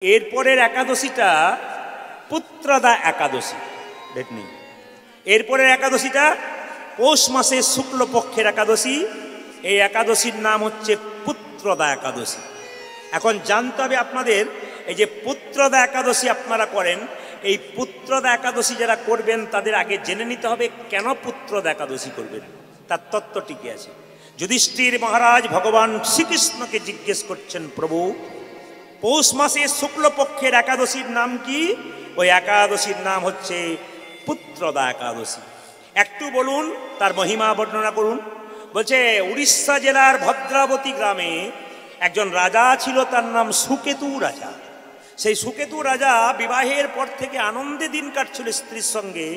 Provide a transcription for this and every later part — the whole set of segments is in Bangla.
এরপরের একাদশীটা পুত্রদা একাদশী, দেখনি। এরপরের একাদশীটা পৌষ মাসের শুক্লপক্ষের একাদশী। এই একাদশীর নাম হচ্ছে পুত্রদা একাদশী। এখন জানতে হবে আপনাদের, এই যে পুত্রদা একাদশী আপনারা করেন, এই পুত্রদা একাদশী যারা করবেন তাদের আগে জেনে নিতে হবে কেন পুত্রদা একাদশী করবেন, তার তত্ত্ব টিকে আছে। যুধিষ্ঠির মহারাজ ভগবান শ্রীকৃষ্ণকে জিজ্ঞেস করছেন, প্রভু পৌষ মাসের শুক্লপক্ষের একাদশীর নাম কি? ওই একাদশীর নাম হচ্ছে পুত্রদা একাদশী। একটু বলুন, তার মহিমা বর্ণনা করুন। বলছে উড়িষ্যা জেলার ভদ্রাবতী গ্রামে একজন রাজা ছিল, তার নাম সুকেতু রাজা। সেই সুকেতু রাজা বিবাহের পর থেকে আনন্দে দিন কাটছিল স্ত্রীর সঙ্গে।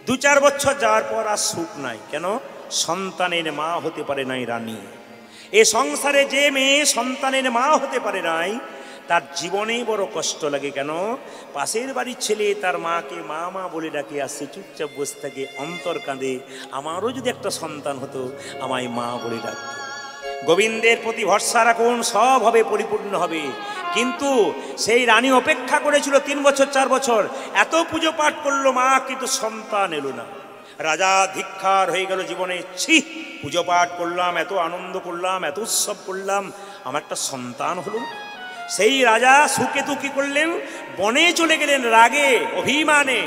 2-4 বছর যাওয়ার পর আর সুখ নাই। কেন? সন্তানের মা হতে পারে নাই রানী। এ সংসারে যে মেয়ে সন্তানের মা হতে পারে নাই, তার জীবনে বড় কষ্ট লাগে। কেন? পাশের বাড়ির ছেলে তার মাকে মা মা বলে ডাকে, আসছে চুপচাপ বসে থাকে, অন্তর কাঁদে, আমারও যদি একটা সন্তান হতো আমায় মা বলে ডাকত। গোবিন্দের প্রতি ভরসা রাখুন, সব হবে, পরিপূর্ণ হবে। কিন্তু সেই রানী অপেক্ষা করেছিল 3 বছর 4 বছর, এত পুজো পাঠ করলো মা, কিন্তু সন্তান এলো না। রাজা ধিক্কার হয়ে গেল জীবনে, ছি, পুজো পাঠ করলাম, এত আনন্দ করলাম, এত উৎসব করলাম, আমার একটা সন্তান হলো। সেই রাজা সুকেতু কি করলেন? বনে চলে গেলেন রাগে অভিমানে।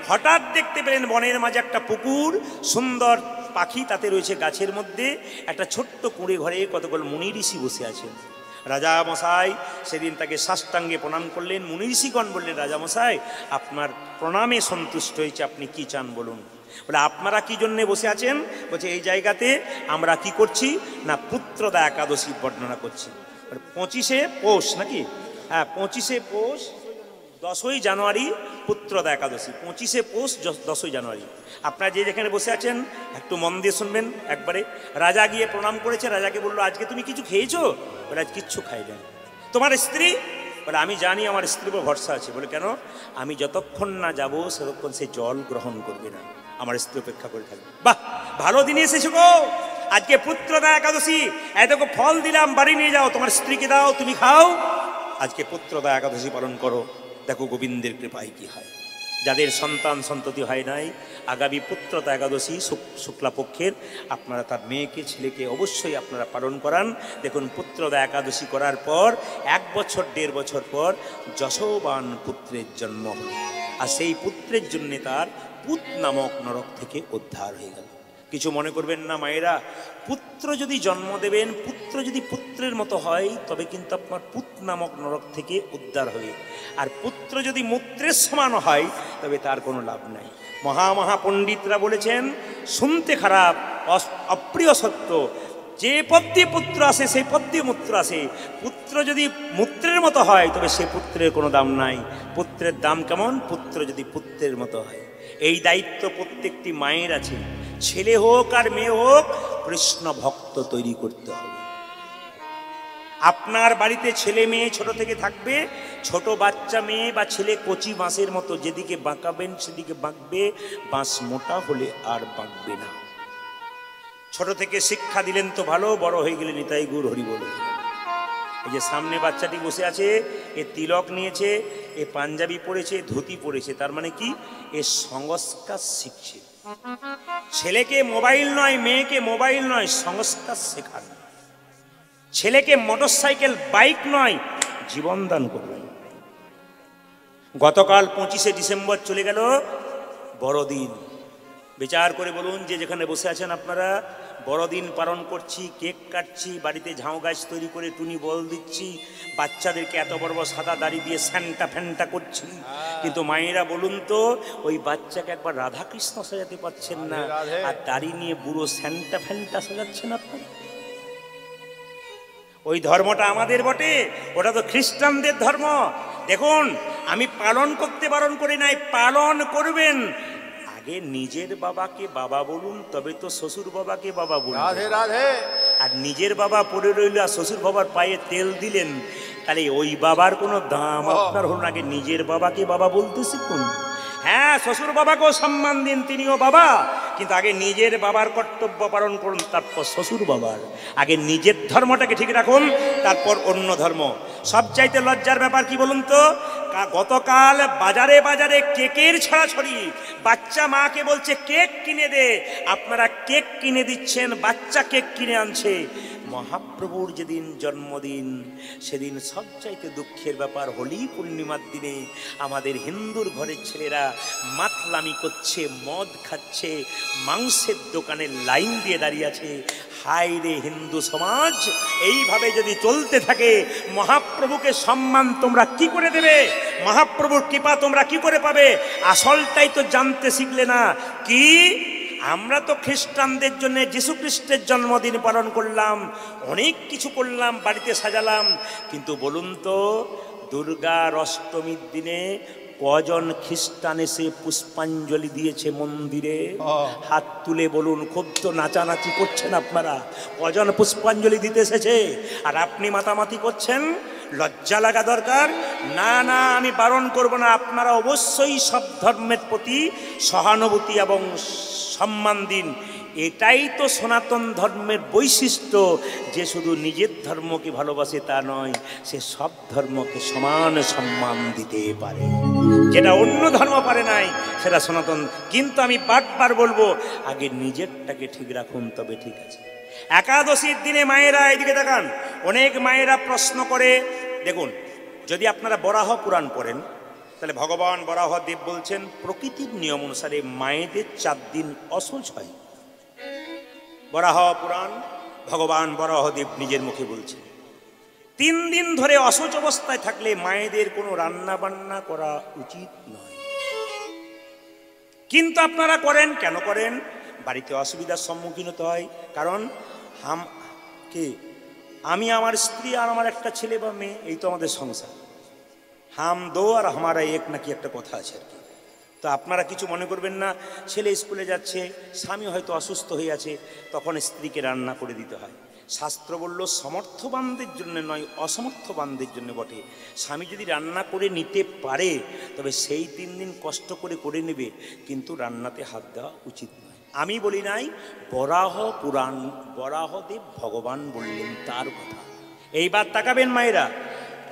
হঠাৎ দেখতে পেলেন বনের মাঝে একটা পুকুর, সুন্দর পাখি তাতে রয়েছে, গাছের মধ্যে একটা ছোট্ট কুঁড়ে ঘরে কতগুলো মুনি ঋষি বসে আছেন। রাজা মশাই সেদিন তাকে সাষ্টাঙ্গে প্রণাম করলেন। মুনি ঋষিগণ বললেন, রাজা মশাই আপনার প্রণামে সন্তুষ্ট হয়েছে, আপনি কি চান বলুন। বলে আপনারা কি জন্যে বসে আছেন? বলছে এই জায়গাতে আমরা কি করছি না, পুত্রদা একাদশী বর্ণনা করছি। 25শে পৌষ নাকি? হ্যাঁ, 25শে পৌষ 10ই জানুয়ারি পুত্রদা একাদশী। 25শে পৌষ 10ই জানুয়ারি। আপনারা যে যেখানে বসে আছেন একটু মন দিয়ে শুনবেন একবারে। রাজা গিয়ে প্রণাম করেছে, রাজাকে বললো, আজকে তুমি কিছু খেয়েছো? বলে আজ কিচ্ছু খাই না। তোমার স্ত্রী? বলে আমি জানি আমার স্ত্রীর উপর ভরসা আছে। বলে কেন? আমি যতক্ষণ না যাব ততক্ষণ সে জল গ্রহণ করবে না, আমার স্ত্রী অপেক্ষা করে থাকবে। বাহ, ভালো দিনে এসেছো গো, আজকে পুত্রদা একাদশী, এত ফল দিলাম, বাড়ি নিয়ে যাও, তোমার স্ত্রীকে দাও, তুমি খাও, আজকে পুত্রদা একাদশী পালন করো। দেখো গোবিন্দের কৃপায় কি হয়। যাদের সন্তান সন্ততি হয় নাই, আগামী পুত্রদা একাদশী শুক্লাপক্ষের আপনারা তার মেয়েকে ছেলেকে অবশ্যই আপনারা পালন করান। দেখুন পুত্রদা একাদশী করার পর 1 বছর 1.5 বছর পর যশোবান পুত্রের জন্ম হল। আর সেই পুত্রের জন্যে তার পুত নামক নরক থেকে উদ্ধার হয়ে গেল। কিছু মনে করবেন না মায়েরা, পুত্র যদি জন্ম দেবেন, পুত্র যদি পুত্রের মতো হয়, তবে কিন্তু আপনার পুত নামক নরক থেকে উদ্ধার হবে। আর পুত্র যদি মূত্রের সমান হয়, তবে তার কোনো লাভ নাই। মহা পণ্ডিতরা বলেছেন, শুনতে খারাপ, অপ্রিয় সত্য, যে পদ্মে পুত্র আসে সেই পদ্মে মূত্র আসে। পুত্র যদি মূত্রের মতো হয়, তবে সে পুত্রের কোনো দাম নাই। পুত্রের দাম কেমন? পুত্র যদি পুত্রের মতো হয়। এই দায়িত্ব প্রত্যেকটি মায়ের আছে। ছেলে হোক আর মেয়ে হোক, কৃষ্ণ ভক্ত তৈরি করতে হবে। আপনার বাড়িতে ছেলে মেয়ে ছোট থেকে থাকবে, ছোট বাচ্চা মেয়ে বা ছেলে কচি বাঁশের মতো, যেদিকে বাঁকাবেন সেদিকে বাঁকবে, বাঁশ মোটা হলে আর বাঁকবে না। ছোট থেকে শিক্ষা দিলেন তো ভালো, বড় হয়ে গেলে নিতাই গৌর হরি বল। এই যে সামনে বাচ্চাটি বসে আছে, এ তিলক নিয়েছে, এ পাঞ্জাবি পরেছে, ধুতি পরেছে, তার মানে কি? এ সংস্কার শিখছে। ছেলেকে মোবাইল নয়, মেয়েকে মোবাইল নয়, সংস্কার শেখান। ছেলেকে মোটরসাইকেল বাইক নয়, জীবন দান করবেন। গতকাল 25শে ডিসেম্বর চলে গেল, বড়দিন। বিচার করে বলুন, যে যেখানে বসে আছেন আপনারা, বড়দিন পালন করছি, কেক কাটছি, বাড়িতে ঝাউ গাছ তৈরি করে টুনি বল দিচ্ছি, বাচ্চাদেরকে এত বড় বড় সাদা দাড়ি দিয়ে স্যান্টা ফ্যান্টা করছি। কিন্তু মায়েরা বলুন তো, ওই বাচ্চাকে একবার রাধাকৃষ্ণ সাজাতে পারছেন না, আর দাড়ি নিয়ে বুড়ো স্যান্টা ফ্যান্টা সাজাচ্ছেন আপনারা। ওই ধর্মটা আমাদের বটে, ওটা তো খ্রিস্টানদের ধর্ম। দেখুন, আমি পালন করতে বারণ করি নাই, পালন করবেন। আগে নিজের বাবাকে বাবা বলুন, তবে তো শ্বশুর বাবাকে বাবা বলুন। রাধে রাধে। আর নিজের বাবা পড়ে রইল আর শ্বশুর বাবার পায়ে তেল দিলেন, তাহলে ওই বাবার কোনো দাম আপনার হল না। আগে নিজের বাবাকে বাবা বলতে শিখুন। হ্যাঁ, শ্বশুর বাবাকেও সম্মান দিন, তিনিও বাবা, কিন্তু আগে নিজের বাবার কর্তব্য পালন করুন, তারপর শ্বশুর বাবার। আগে নিজের ধর্মটাকে ঠিক রাখুন, তারপর অন্য ধর্ম। সবচাইতে লজ্জার ব্যাপার কি বলুন তো, গতকাল বাজারে বাজারে কেকের ছড়াছড়ি, বাচ্চা মাকে বলছে কেক কিনে দে, আপনারা কেক কিনে দিচ্ছেন, বাচ্চা কেক কিনে আনছে। মহাপ্রভুর যেদিন জন্মদিন সেদিন সবচাইতে দুঃখের ব্যাপার, হোলি পূর্ণিমার দিনে আমাদের হিন্দুর ঘরের ছেলেরা মাতলামি করছে, মদ খাচ্ছে, মাংসের দোকানে লাইন দিয়ে দাঁড়িয়ে আছে। হায় রে হিন্দু সমাজ, এইভাবে যদি চলতে থাকে মহাপ্রভুকে সম্মান তোমরা কি করে দেবে, মহাপ্রভুর কৃপা তোমরা কি করে পাবে? আসলটাই তো জানতে শিখলে না। কি আমরা তো খ্রিস্টানদের জন্য যীশু খ্রিস্টের জন্মদিন পালন করলাম, অনেক কিছু করলাম, বাড়িতে সাজালাম, কিন্তু বলুন তো দুর্গার অষ্টমীর দিনে কজন খ্রিস্টান এসে পুষ্পাঞ্জলি দিয়েছে মন্দিরে? হাত তুলে বলুন। খুব তো নাচানাচি করছেন আপনারা, কজন পুষ্পাঞ্জলি দিতে এসেছে? আর আপনি মাতামাতি করছেন, লজ্জা লাগা দরকার। না না, আমি বারণ করব না, আপনারা অবশ্যই সব ধর্মের প্রতি সহানুভূতি এবং সম্মান দিন। এটাই তো সনাতন ধর্মের বৈশিষ্ট্য, যে শুধু নিজের ধর্মকে ভালোবাসে তা নয়, সে সব ধর্মকে সমান সম্মান দিতে পারে, যেটা অন্য ধর্ম পারে নাই সেটা সনাতন। কিন্তু আমি বারবার বলবো, আগে নিজেরটাকে ঠিক রাখুন, তবে ঠিক আছে। একাদশীর দিনে মায়েরা, এদিকে দেখান, অনেক মায়েরা প্রশ্ন করে, দেখুন যদি আপনারা বরাহ পুরাণ পড়েন তাহলে ভগবান বরাহদেব বলছেন প্রকৃতির নিয়ম অনুসারে মায়েদের 4 দিন অশৌচ হয়। বরাহ পুরাণ ভগবান বরাহদেব নিজের মুখে বলছেন 3 দিন ধরে অশৌচ অবস্থায় থাকলে মায়েদের কোনো রান্না বান্না করা উচিত নয়। কিন্তু আপনারা করেন, কেন করেন? বাড়িতে অসুবিধার সম্মুখীন হতে হয়। কারণ আমি, আমার স্ত্রী আর আমার একটা ছেলে বা মেয়ে, এই তো আমাদের সংসার। হাম দো আর হামারা এক নাকি একটা কথা আছে আর কি। তো আপনারা কিছু মনে করবেন না, ছেলে স্কুলে যাচ্ছে, স্বামী হয়তো অসুস্থ হয়ে আছে, তখন স্ত্রীকে রান্না করে দিতে হয়। শাস্ত্র বলল সমর্থবানদের জন্য নয়, অসমর্থবানদের জন্য বটে। স্বামী যদি রান্না করে নিতে পারে তবে সেই 3 দিন কষ্ট করে করে নেবে, কিন্তু রান্নাতে হাত দেওয়া উচিত নয়। আমি বলি নাই, বরাহ পুরাণ, বরাহদেব ভগবান বললেন তার কথা। এইবার তাকাবেন মায়েরা,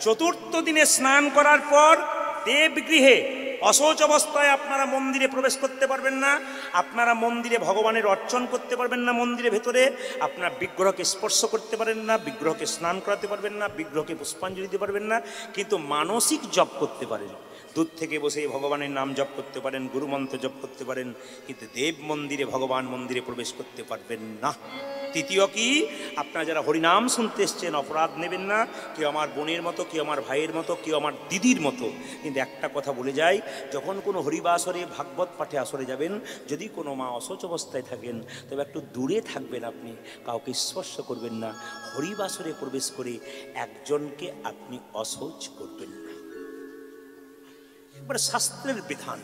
4র্থ দিনে স্নান করার পর দেবগৃহে অশৌচ অবস্থায় আপনারা মন্দিরে প্রবেশ করতে পারবেন না, আপনারা মন্দিরে ভগবানের অর্চন করতে পারবেন না, মন্দিরের ভেতরে আপনার বিগ্রহকে স্পর্শ করতে পারেন না, বিগ্রহকে স্নান করাতে পারবেন না, বিগ্রহকে পুষ্পাঞ্জলি দিতে পারবেন না, কিন্তু মানসিক জপ করতে পারেন। দূর থেকে বসে ভগবানের নাম জপ করতে পারেন, গুরুমন্ত্র জপ করতে পারেন, কিন্তু দেব মন্দিরে, ভগবান মন্দিরে প্রবেশ করতে পারবেন না। তৃতীয় কি, আপনারা যারা হরিনাম শুনতে এসছেন অপরাধ নেবেন না, কেউ আমার বোনের মতো, কেউ আমার ভাইয়ের মতো, কেউ আমার দিদির মতো। কিন্তু একটা কথা বলে যাই, যখন কোনো হরিবাসরে, ভাগবত পাঠে আসরে যাবেন, যদি কোনো মা অশৌচ অবস্থায় থাকেন তবে একটু দূরে থাকবেন, আপনি কাউকে স্পর্শ করবেন না। হরিবাসরে প্রবেশ করে একজনকে আপনি অশৌচ করবেন না। এবার শাস্ত্রের বিধান,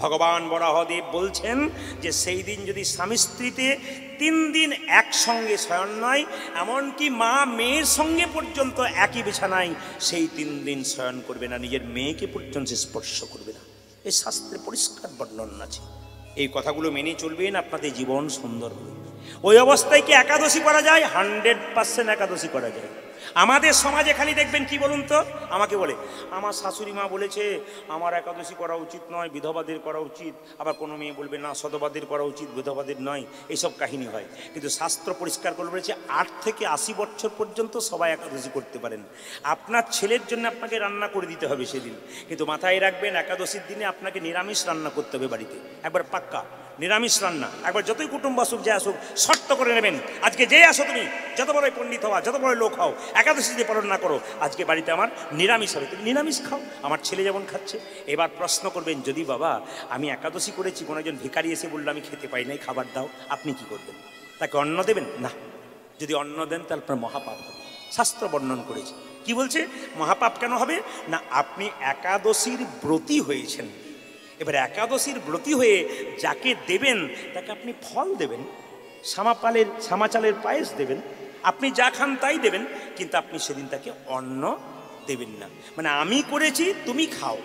ভগবান বরাহদেব বলছেন যে সেই দিন যদি স্বামী স্ত্রীতে 3 দিন একসঙ্গে শয়ন নয়, এমনকি মা মেয়ের সঙ্গে পর্যন্ত একই বিছানায়, সেই 3 দিন শয়ন করবে না, নিজের মেয়েকে পর্যন্ত স্পর্শ করবে না। এই শাস্ত্রে পরিষ্কার বর্ণন আছে। এই কথাগুলো মেনে চলবেন, আপনাদের জীবন সুন্দর হবে। ওই অবস্থায় কি একাদশী করা যায়? 100% একাদশী করা যায়। আমাদের সমাজে খালি দেখবেন কি বলুন তো, আমাকে বলে আমার শাশুড়ি মা বলেছে আমার একাদশী করা উচিত নয়, বিধবাদের করা উচিত। আবার কোনো মেয়ে বলবে না সধবাদের করা উচিত, বিধবাদের নয়। এইসব কাহিনী হয়। কিন্তু শাস্ত্র পরিষ্কার করে বলেছে 8 থেকে 80 বছর পর্যন্ত সবাই একাদশী করতে পারেন। আপনার ছেলের জন্য আপনাকে রান্না করে দিতে হবে সেদিন, কিন্তু মাথায় রাখবেন একাদশীর দিনে আপনাকে নিরামিষ রান্না করতে হবে বাড়িতে, একবার পাক্কা নিরামিষ রান্না। একবার যতই কুটুম্ব আসুক, যে আসুক, শর্ত করে নেবেন, আজকে যে আসো তুমি, যত বড়ই পণ্ডিত হওয়া, যত বড় লোক হও, একাদশী যদি পালন না করো, আজকে বাড়িতে আমার নিরামিষ হবে, তুমি নিরামিষ খাও, আমার ছেলে যেমন খাচ্ছে। এবার প্রশ্ন করবেন, যদি বাবা আমি একাদশী করেছি, কোনো একজন ভিখারি এসে বললো আমি খেতে পাই নাই, খাবার দাও, আপনি কি করবেন? তাকে অন্ন দেবেন না? যদি অন্ন দেন তাহলে আপনার মহাপাপ হবে। শাস্ত্র বর্ণন করেছে। কি বলছে মহাপাপ কেন হবে না? আপনি একাদশীর ব্রতী হয়েছেন। এবার একাদশীর ব্রতী হয়ে যাকে দেবেন তাকে আপনি ফল দেবেন, সামাচালের পায়েস দেবেন, আপনি যা খান তাই দেবেন, কিন্তু আপনি সেদিন তাকে অন্ন দেবেন না। মানে আমি করেছি তুমি খাও,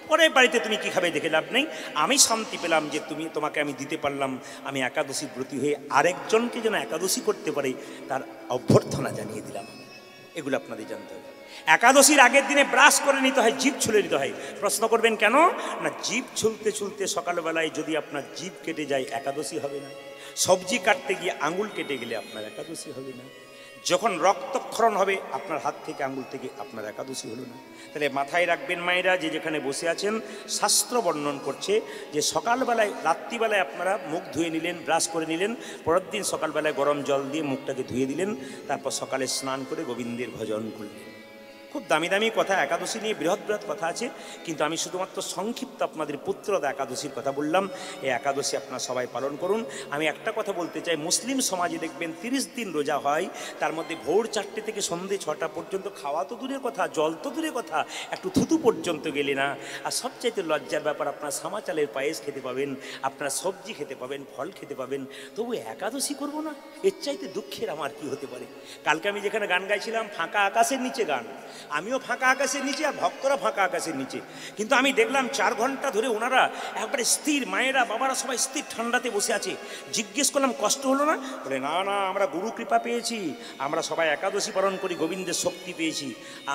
পরের বাড়িতে তুমি কি খাবে দেখে লাভ নেই। আমি শান্তি পেলাম যে তোমাকে আমি দিতে পারলাম, আমি একাদশীর ব্রতী হয়ে আরেকজনকে যেন একাদশী করতে পারে তার অভ্যর্থনা জানিয়ে দিলাম। এগুলো আপনাদের জানতে হবে। একাদশীর আগের দিনে ব্রাশ করে নিতে হয়, জিভ ছুলে নিতে হয়। প্রশ্ন করবেন কেন? না, জিভ ছুলতে ছুলতে সকালবেলায় যদি আপনার জিভ কেটে যায় একাদশী হবে না। সবজি কাটতে গিয়ে আঙুল কেটে গেলে আপনার একাদশী হবে না। যখন রক্তক্ষরণ হবে আপনার হাত থেকে আঙুল থেকে, আপনার একাদশী হলো না। তাহলে মাথায় রাখবেন মায়েরা, যে যেখানে বসে আছেন, শাস্ত্র বর্ণন করছে যে সকালবেলায় রাত্রিবেলায় আপনারা মুখ ধুয়ে নিলেন, ব্রাশ করে নিলেন, পরের দিন সকালবেলায় গরম জল দিয়ে মুখটাকে ধুয়ে দিলেন, তারপর সকালে স্নান করে গোবিন্দের ভজন করলেন। খুব দামি দামি কথা একাদশী নিয়ে, বৃহৎ বৃহৎ কথা আছে, কিন্তু আমি শুধুমাত্র সংক্ষিপ্ত আপনাদের পুত্রদা একাদশীর কথা বললাম। এই একাদশী আপনারা সবাই পালন করুন। আমি একটা কথা বলতে চাই, মুসলিম সমাজে দেখবেন 30 দিন রোজা হয়, তার মধ্যে ভোর 4টে থেকে সন্ধ্যে 6টা পর্যন্ত খাওয়া তো দূরের কথা, জল তো দূরের কথা, একটু থুতু পর্যন্ত গেলে না। আর সবচাইতে লজ্জার ব্যাপার, আপনারা সামা চালের পায়েস খেতে পাবেন, আপনারা সবজি খেতে পাবেন, ফল খেতে পাবেন, তবু একাদশী করবো না? এর চাইতে দুঃখের আমার কি হতে পারে? কালকে আমি যেখানে গান গাইছিলাম, ফাঁকা আকাশের নিচে গান, আমিও ফাঁকা আকাশের নিচে আর ভক্তরা ফাঁকা আকাশের নিচে, কিন্তু আমি দেখলাম 4 ঘন্টা ধরে ওনারা একবারে স্থির, মায়েরা বাবারা সবাই স্থির ঠান্ডাতে বসে আছে। জিজ্ঞেস করলাম কষ্ট হলো না? বলে না না, আমরা গুরু কৃপা পেয়েছি, আমরা সবাই একাদশী পালন করি, গোবিন্দের শক্তি পেয়েছি,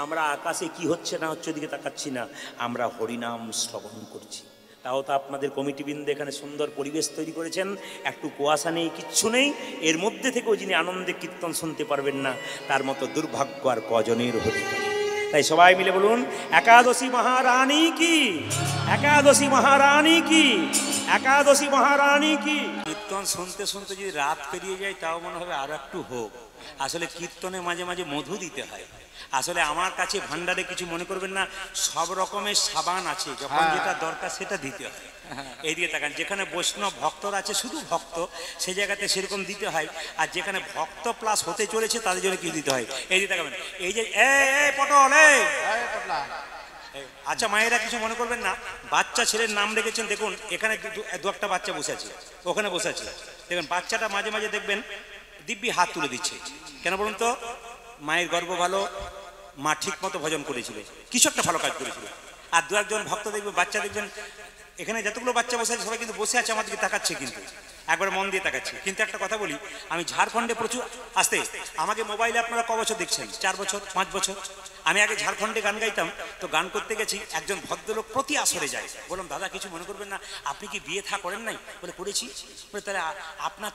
আমরা আকাশে কি হচ্ছে না হচ্ছে ওদিকে তাকাচ্ছি না, আমরা হরিনাম শ্রবণ করছি। তাও তো আপনাদের কমিটিবৃন্দ এখানে সুন্দর পরিবেশ তৈরি করেছেন, একটু কুয়াশা নেই, কিচ্ছু নেই, এর মধ্যে থেকেও যিনি আনন্দে কীর্তন শুনতে পারবেন না, তার মতো দুর্ভাগ্য আর কজনের হতে পারে? তাই সবাই মিলে বলুন, একাদশী মহারানী কি, একাদশী মহারানী কি, একাদশী মহারানী কি। কীর্তন শুনতে শুনতে যদি রাত পেরিয়ে যায় তাও মনে হবে আর একটু হোক। আসলে কীর্তনে মাঝে মাঝে মধু দিতে হয়। আসলে আমার কাছে ভান্ডারে কিছু মনে করবেন না, সব রকমের সাবান আছে, যখন যেটা দরকার সেটা দিতে হয়। এইদিকে তাকান, যেখানে বৈষ্ণব ভক্তরা আছে, শুধু ভক্ত, সেই জায়গাতে সেরকম দিতে হয়, আর যেখানে ভক্ত প্লাস হতে চলেছে তাদের জন্য কি দিতে হয়, এইদিকে তাকাবেন। এই যে পটল, আচ্ছা মায়েরা কিছু মনে করবেন না, বাচ্চা ছেলের নাম রেখেছেন, দেখুন এখানে দু একটা বাচ্চা বসে আছে, ওখানে বসে আছে, দেখবেন বাচ্চাটা মাঝে মাঝে দেখবেন দিব্যি হাত তুলে দিচ্ছে। কেন বলুন তো? মায়ের গর্ব ভালো, মা ঠিক মতো ভজন করেছিল, কিছু একটা ভালো কাজ করেছিল। আর 2-1 ভক্ত দেখবেন, বাচ্চা দেখবেন, এখানে যতগুলো বাচ্চা বসে আছে সবাই কিন্তু বসে আছে, আমার দিকে তাকাচ্ছে, কিন্তু একবার মন দিয়ে তাকাচ্ছে। কিন্তু একটা কথা বলি, আমি ঝাড়খণ্ডে প্রচুর আসতে, আমাকে মোবাইলে আপনারা ক বছর দেখছেন? 4 বছর 5 বছর। আমি আগে ঝাড়খণ্ডে গান গাইতাম, তো গান করতে গেছি, একজন ভদ্রলোক প্রতি আসরে যায়। বললাম দাদা কিছু মনে করবেন না, আপনি কি বিয়ে থা করেন নাই? বলে করেছি। বলে তাহলে আপনার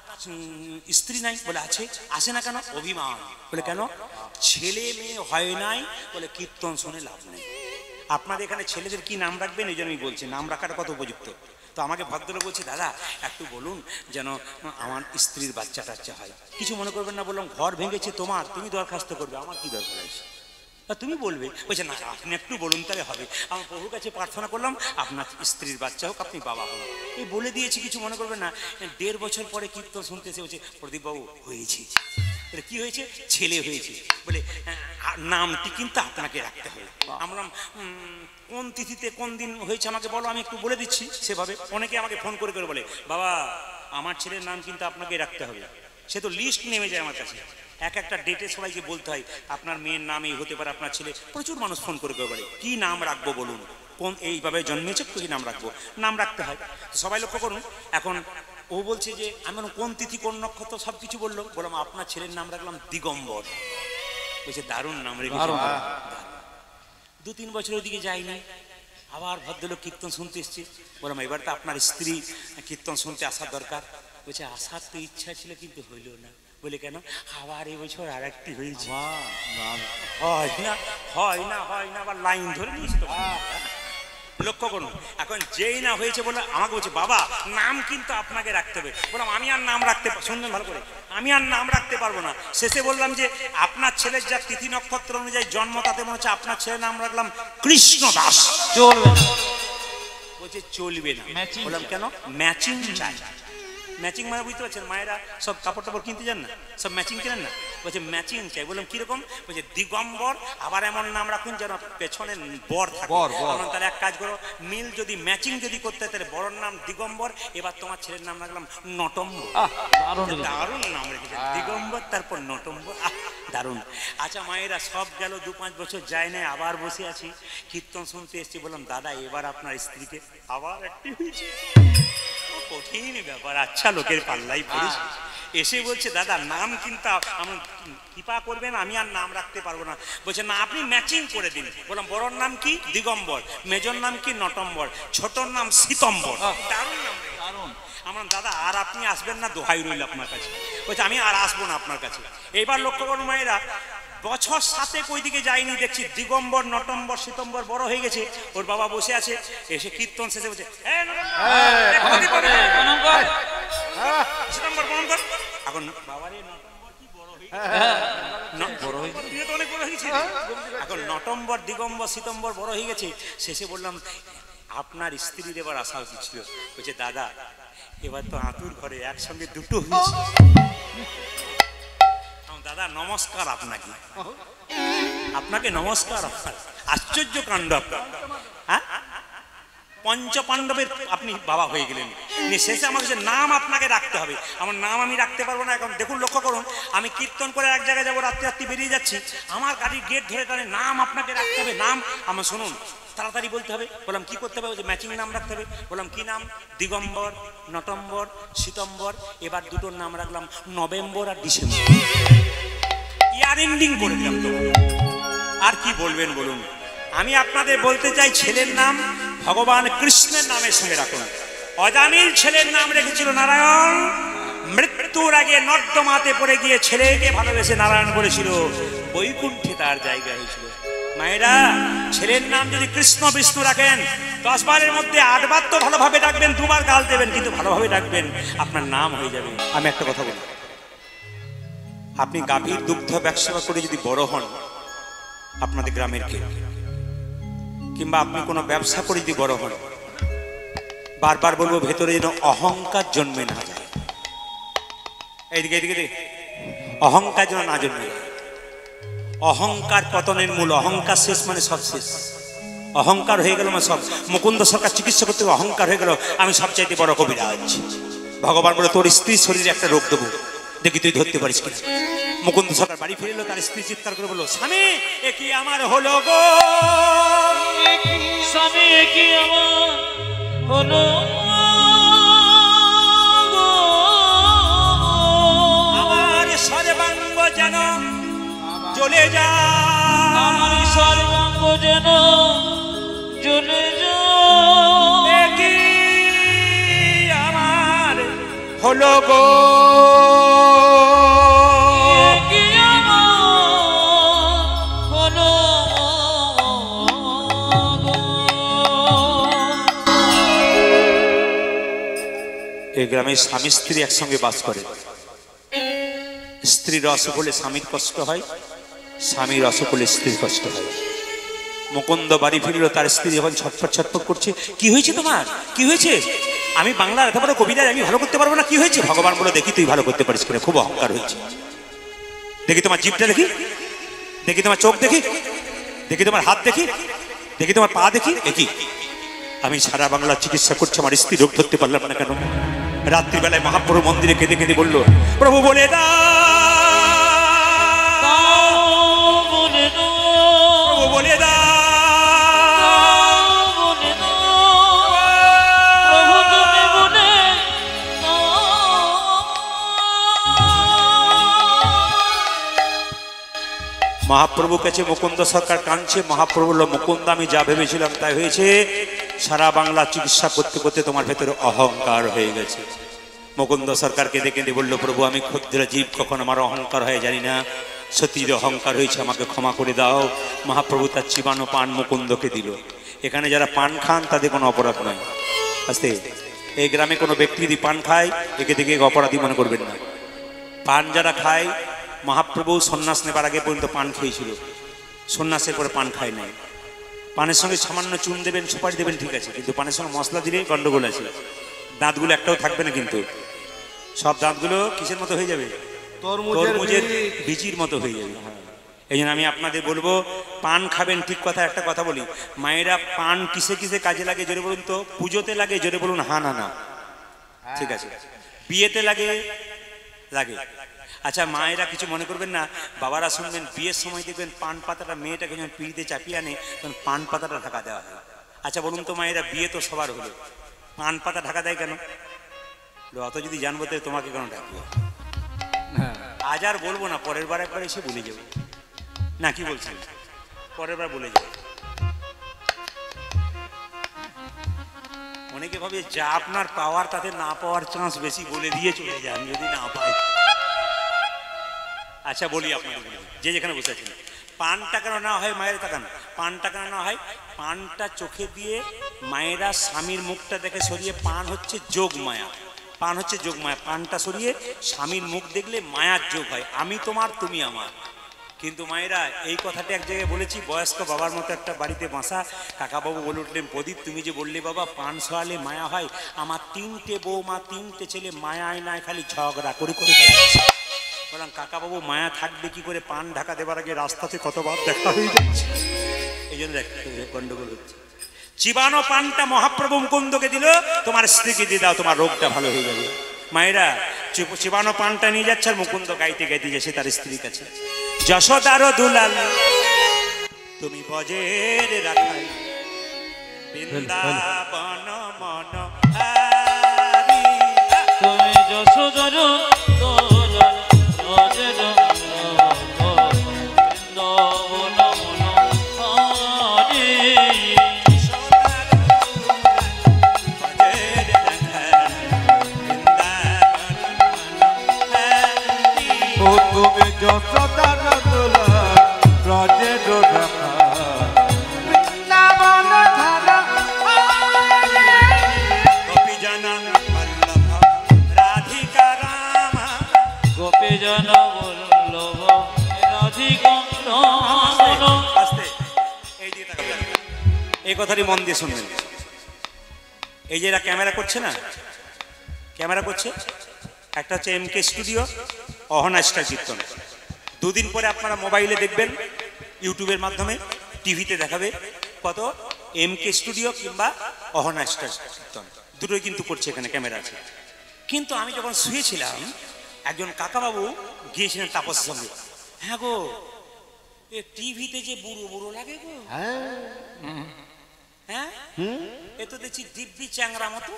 স্ত্রী নাই? বলে আছে। আসে না কেন? অভিমান। বলে কেন? ছেলে মেয়ে হয় নাই, বলে কীর্তন শুনে লাভ নেই। আপনাদের এখানে ছেলেদের কি নাম রাখবেন এই জন্য আমি বলছি, নাম রাখাটা কত উপযুক্ত। তো আমাকে ভদ্রলোক বলছে দাদা একটু বলুন যেন আমার স্ত্রীর বাচ্চা টাচ্চা হয়। কিছু মনে করবেন না, বললাম ঘর ভেঙেছে তোমার, তুমি দরখাস্ত করবে, আমার কি দরকার আছে? তুমি বলবে। বলছে না আপনি একটু বলুন তাহলে হবে। আমার প্রভুর কাছে প্রার্থনা করলাম আপনার স্ত্রীর বাচ্চা হোক, আপনি বাবা হন। এই বলে দিয়েছি, কিছু মনে করবেন না। 1.5 বছর পরে কীর্তন শুনতে এসে বলছে প্রদীপবাবু হয়েছে। কি হয়েছে? ছেলে হয়েছে। বলে নামটি কিন্তু আপনাকে রাখতে হবে। আমরা কোন তিথিতে কোন দিন হয়েছে আমাকে বলো, আমি একটু বলে দিচ্ছি সেভাবে। অনেকে আমাকে ফোন করে করে বলে বাবা আমার ছেলের নাম কিন্তু আপনাকে রাখতে হবে। সে তো লিস্ট নেমে যায় আমার কাছে, একটা ডেটে সবাইকে বলতে হয় আপনার মেয়ের নাম এই হতে পারে, আপনার ছেলে। প্রচুর মানুষ ফোন করে করে বলে কি নাম রাখবো বলুন, কোন এইভাবে জন্মেছে কি নাম রাখবো, নাম রাখতে হয়। সবাই লক্ষ্য করুন, এখন ও বলছে যে আমি কোন তিথি কোন নক্ষত্র সব কিছু বললো। বললাম আপনার ছেলের নাম রাখলাম দিগম্বর। বলছে দারুণ নাম রেখেছে। 2-3 বছর ওদিকে যায়নি, আবার ভদ্রলোক কীর্তন শুনতে এসছে। বললাম এবার তো আপনার স্ত্রী কীর্তন শুনতে আসার দরকার। বলছে আসার তো ইচ্ছা ছিল কিন্তু হইল না। বলে কেন? আবার এবছর আর একটি হয়েছে। হয় না হয় না হয় না, আবার লাইন ধরে নিয়েছে তো। লক্ষ্য করুন, এখন যেই না হয়েছে বলে আমাকে বলছে বাবা নাম কিন্তু আপনাকে রাখতে হবে। বললাম আমি আর নাম রাখতে, শুনবেন ভালো করে, আমি আর নাম রাখতে পারবো না। শেষে বললাম যে আপনার ছেলের যা তিথি নক্ষত্র অনুযায়ী জন্ম, তাতে মনে হচ্ছে আপনার ছেলের নাম রাখলাম কৃষ্ণ দাস। চলবে? বলছে চলবে না। বললাম কেন? ম্যাচিং চাই। ম্যাচিং মানে বুঝতে পারছেন, মায়েরা সব কাপড় টাপড় কিনতে যান না, সব ম্যাচিং কেনেন না। বলছে ম্যাচিং চাই। বললাম কিরকম? বলছে দিগম্বর, আবার এমন নাম রাখুন যেন পেছনে বর থাকে। বললাম তাহলে এক কাজ করো, মিল যদি ম্যাচিং যদি করতে হয় তাহলে বড়র নাম দিগম্বর, এবার তোমার ছেলের নাম রাখলাম নটম্বর। দারুণ নাম রেখেছে, দিগম্বর তারপর নটম্বর। দারুণ। আচ্ছা মায়েরা, সব গেল 2-5 বছর যায় না, আবার বসে আছি, কীর্তন শুনতে এসেছি। বললাম দাদা এবার আপনার স্ত্রীকে আবার একটি হয়েছে। কঠিন ব্যাপার। আচ্ছা লোকের পাল্লাই পড়েছে। এসে বলছে দাদা নাম কিন্তু আমার কৃপা করবেন, আমি আর নাম রাখতে পারবো না। বলছে না আপনি ম্যাচিং করে দিন। বললাম বড়র নাম কি? দিগম্বর। মেজর নাম কি? নটম্বর। ছোটর নাম শীতম্বর। দারুণ নাম। দারুণ। আমার দাদা আর আপনি আসবেন না, দোহাই রইল আপনার কাছে। বলছে আমি আর আসবো না আপনার কাছে। এইবার লক্ষ্য করুন মায়েরা, বছর 7 ওই দিকে যায়নি, দেখছি দিগম্বর, নটম্বর, শীতম্বর বড় হয়ে গেছে। ওর বাবা বসে আছে, এসে কীর্তন শেষে বলছে শীতম্বর প্রণাম কর। এখন বাবারে নটম্বর কি বড় হয়ে অনেক বড় হয়ে গেছে। এখন নটম্বর, দিগম্বর, শীতম্বর বড় হয়ে গেছে। শেষে বললাম আপনার স্ত্রীর এবার আসা উচিত ছিল। বলছে দাদা এবার তো আতুর ঘরে একসঙ্গে দুটো হয়েছে। দাদা নমস্কার আপনাকে, আপনাকে নমস্কার। আশ্চর্য কাণ্ড আপনার। হ্যাঁ, পঞ্চপাণ্ডবের আপনি বাবা হয়ে গেলেন। শেষে আমাকে যে নাম আপনাকে রাখতে হবে, আমার নাম আমি রাখতে পারবো না। এখন দেখুন লক্ষ্য করুন, আমি কীর্তন করে এক জায়গায় যাবো, রাত্রি রাত্রি বেরিয়ে যাচ্ছি, আমার গাড়ির গেট ধরে টানে নাম আপনাকে রাখতে হবে। নাম আমার শুনুন, তাড়াতাড়ি বলতে হবে। বললাম কি করতে হবে? ম্যাচিং নাম রাখতে হবে। বললাম কি নাম? দিগম্বর, নটম্বর, শীতম্বর। এবার দুটোর নাম রাখলাম নভেম্বর আর ডিসেম্বর। ইয়ার এন্ডিং করে দিলাম। তো আর কি বলবেন বলুন? আমি আপনাদের বলতে চাই, ছেলের নাম ভগবান কৃষ্ণের নামের সঙ্গে রাখুন। অজামিল ছেলের নাম রেখেছিল নারায়ণ। মৃত্যুর আগে নর্দমাতে পড়ে গিয়ে ছেলেকে ভালোবেসে নারায়ণ বলেছিল, বৈকুণ্ঠে তার জায়গা হয়েছিল। মায়েরা, ছেলের নাম যদি কৃষ্ণ বিষ্ণু রাখেন, 10 বারের মধ্যে 8 বার তো ভালোভাবে ডাকবেন, 2 বার গাল দেবেন, কিন্তু ভালোভাবে ডাকবেন, আপনার নাম হয়ে যাবে। আমি একটা কথা বলি, আপনি গাভীর দুগ্ধ ব্যবসা করে যদি বড় হন আপনাদের গ্রামের কেউ, কিংবা আপনি কোনো ব্যবসা করে যদি বড় হন, বারবার বলবো ভেতরে যেন অহংকার জন্মে না যায়। এইদিকে এইদিকে অহংকার যেন না জন্মে। অহংকার পতনের মূল। অহংকার শেষ মানে সব শেষ। অহংকার হয়ে গেল মানে সব। মুকুন্দ সরকার চিকিৎসা করতে অহংকার হয়ে গেল, আমি সবচাইতে বড় কবিরাজ। ভগবান বলে তোর স্ত্রীর শরীরে একটা রোগ দেবো, দেখি তুই ধরতে পারিস কিনা। মুকুন্দ সরকার বাড়ি ফিরে এলো, তার স্ত্রী চিৎকার করে বললো, স্বামী এ কি আমার হলো গো, স্বামী এ কি আমার হলো, আমার সর্বাঙ্গ যেন জ্বলে যায়, আমার সর্বাঙ্গ যেন জ্বলে এ কি আমার হলো গো, এই গ্রামে স্বামী স্ত্রী একসঙ্গে বাস করে। স্ত্রীর অসুখ হলে স্বামীর কষ্ট হয়, স্বামীর অসুখ হলে স্ত্রীর কষ্ট হয়। মুকুন্দ বাড়ি ফিরল, তার স্ত্রী যখন ছটফট ছটফট করছে, কি হয়েছে তোমার, কি হয়েছে? আমি বাংলার এত বড় কবিতা, আমি ভালো করতে পারবো না, কি হয়েছে? ভগবান বলে, দেখি তুই ভালো করতে পারিস কিনা, খুব অহংকার হয়েছে। দেখি তোমার জিভটা দেখি, দেখি তোমার চোখ দেখি, দেখি তোমার হাত দেখি, দেখি তোমার পা দেখি। একই আমি সারা বাংলা চিকিৎসা করছি, আমার স্ত্রী রোগ ধরতে পারলাম না কেন? রাত্রিবেলায় মহাপ্রভু মন্দিরে কেঁদে কেঁদে বললো, প্রভু বলে দাও, প্রভু বলে দাও, প্রভু তুমি বলে মহাপ্রভু কাছে মুকুন্দ সরকার কাঁদছে। মহাপ্রভু বলল, মুকুন্দ আমি যা ভেবেছিলাম তাই হয়েছে, সারা বাংলা চিকিৎসা করতে করতে তোমার ভেতরে অহংকার হয়ে গেছে। মুকুন্দ সরকার কেঁদে কেঁদে বলল, প্রভু আমি ক্ষুদ্র জীব, কখন আমার অহংকার হয় জানি না, সত্যি যে অহংকার হয়েছে আমাকে ক্ষমা করে দাও। মহাপ্রভু তার চিবানো পান মুকুন্দকে দিল। এখানে যারা পান খান তাদের কোনো অপরাধ নয়। আস্তে, এই গ্রামে কোনো ব্যক্তি যদি পান খায়, একে দেখে অপরাধী মনে করবেন না। পান যারা খায়, মহাপ্রভু সন্ন্যাস নেবার আগে পর্যন্ত পান খেয়েছিল, সন্ন্যাসের পরে পান খায় নাই। পানের সঙ্গে সামান্য চুন দেবেন, সুপারি দেবেন, ঠিক আছে, কিন্তু পানের সঙ্গে মশলা দিলে গন্ডগোল আছে। দাঁতগুলো একটাও থাকবে না, কিন্তু সব দাঁতগুলো কিসের মতো হয়ে যাবে? তরমুজের বীজির মতো হয়ে যাবে। এই জন্য আমি আপনাদের বলবো, পান খাবেন ঠিক কথা। একটা কথা বলি, মায়েরা পান কিসে কিসে কাজে লাগে জোরে বলুন তো? পুজোতে লাগে, জোরে বলুন হা না না, ঠিক আছে। বিয়েতে লাগে, লাগে। আচ্ছা মায়েরা কিছু মনে করবেন না, বাবারা শুনবেন, বিয়ের সময় দেখবেন পান পাতাটা মেয়েটাকে যখন পিড়িতে চাপিয়ে আনে তখন পান পাতাটা ঢাকা দেওয়া হয়। আচ্ছা বলুন তো মায়েরা, বিয়ে তো সবার হলো, পান পাতা ঢাকা দেয় কেন? অত যদি জানবো তাহলে তোমাকে কেন ডাকবো? আজ আর বলবো না, পরের বার একবার এসে বলে যাবো। না কি বলছেন? পরের বার বলে যাবো। অনেকে ভাবে যা আপনার পাওয়ার তাতে না পাওয়ার চান্স বেশি, বলে দিয়ে চলে যান যদি না পায়। আচ্ছা বলি আপনাকে, যে যেখানে বসে আছেন, পানটা কেন না হয় মায়ের তাকান, পানটা কেন না হয়? পানটা চোখে দিয়ে মায়েরা স্বামীর মুখটা দেখে সরিয়ে, পান হচ্ছে যোগ মায়া, পান হচ্ছে যোগ মায়া, পানটা সরিয়ে স্বামীর মুখ দেখলে মায়ার যোগ হয়, আমি তোমার তুমি আমার। কিন্তু মায়েরা এই কথাটা এক জায়গায় বলেছি, বয়স্ক বাবার মতো একটা বাড়িতে বাসা, কাকাবাবু বলে উঠলেন, প্রদীপ তুমি যে বললে বাবা পান সরালে মায়া হয়, আমার 3টে বৌমা 3টে ছেলে মায়ায় নাই খালি ঝগড়া করে করে বেড়াচ্ছে। বললাম কাকাবাবু মায়া থাকবে কি করে, পান ঢাকা দেবার আগে রাস্তাতে কতবার দেখা হয়ে যাচ্ছে, এই জন্য গন্ডগোল হচ্ছে। চিবানো পানটা মহাপ্রভু মুকুন্দকে দিল, তোমার স্ত্রীকে দিয়ে দাও, তোমার রোগটা ভালো হয়ে যাবে। মায়েরা চিবানো পানটা নিয়ে যাচ্ছে, আর মুকুন্দ গাইতে গাইতে যাচ্ছে তার স্ত্রীর কাছে, যশোদার দুলাল তুমি বজের রাখাই, বৃন্দাবন মন হারি। তুমি যশোদার দুলাল বজের বৃন্দাবন মন হারি। তুমি যশোদার দুলাল ব্রজের রাখা, বৃন্দাবন ধারা গোপী জন বল্লভ রাধিকা রাম, গোপী জন বল্লভ রাধিকা রাম। আস্তে এই দিয়ে তাকাবেন, এই কথাটি মন দিয়ে শুনবেন। এই যে এরা ক্যামেরা করছে না, ক্যামেরা করছে, একটা হচ্ছে MK স্টুডিও, অহনা স্টার কীর্তন। দুদিন পরে আপনারা মোবাইলে দেখবেন, ইউটিউবের মাধ্যমে, টিভিতে দেখাবে কত MK স্টুডিও কিংবা অহনা স্টার কীর্তন, দুটোই কিন্তু করছে, এখানে ক্যামেরা আছে। কিন্তু আমি যখন শুয়েছিলাম, একজন কাকাবাবু গিয়েছিলেন তাপসের সঙ্গে, হ্যাঁ গো এ টিভিতে যে বুড়ো বুড়ো লাগে গো, হ্যাঁ এ তো দেখছি দিব্যি চ্যাংরা মতো।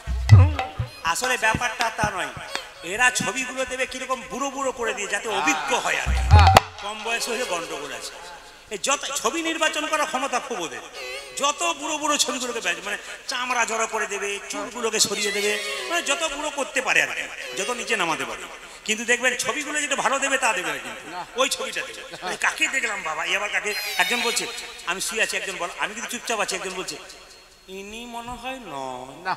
আসলে ব্যাপারটা তা নয়, এরা ছবিগুলো দেবে কিরকম বুড়ো বুড়ো করে দিয়ে, যাতে অভিজ্ঞ হয়, আর কম বয়স হয়ে গন্ডগোল আছে। এই যত ছবি নির্বাচন করার ক্ষমতা খুব ওদের, যত বুড়ো বুড়ো ছবিগুলোকে মানে চামড়া জড়ো করে দেবে, চুলগুলোকে সরিয়ে দেবে, মানে যত বুড়ো করতে পারে আর যত নিচে নামাতে পারে। কিন্তু দেখবেন ছবিগুলো যেটা ভালো দেবে তা দেবে না, কিন্তু ওই ছবিটা দেবে। মানে কাকে দেখলাম বাবা, এবার কাকে, একজন বলছে আমি শুয়ে আছি, একজন বল আমি কিন্তু চুপচাপ আছি, একজন বলছে ইনি মনে হয় না,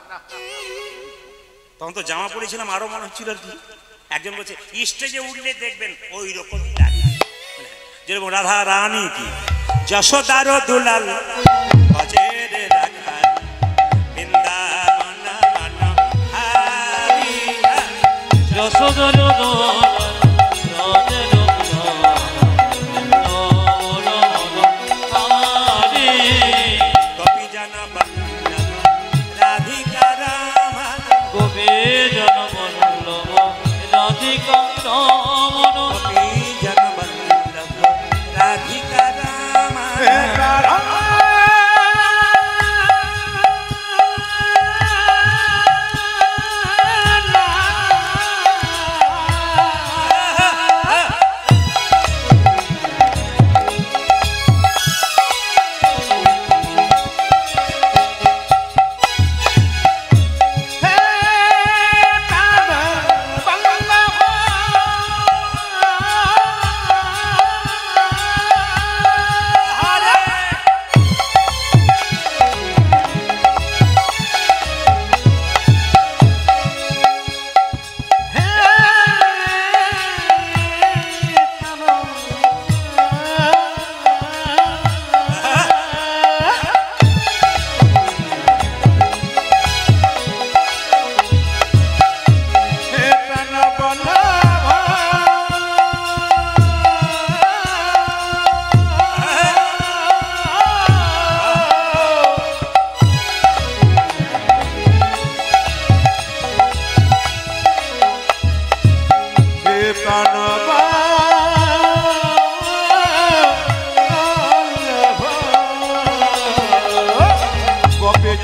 তখন তো জামা পরেছিলাম আরো মনে হচ্ছিল আর কি। একজন বলছে স্টেজে উঠলে দেখবেন ওই রকমই লাগে, যেরকম রাধা রানী কি যশোদার দুলাল বজের রাখাল, বৃন্দাবন মন হারি। যশোদার দুলাল ব্রজের বৃন্দাবন মন হারি। গোপী জন বল্লভ রাধিকা রাম, গোপী জন বল্লভ রাধিকা রাম। গোপী জন বল্লভ রাধিকা রাম।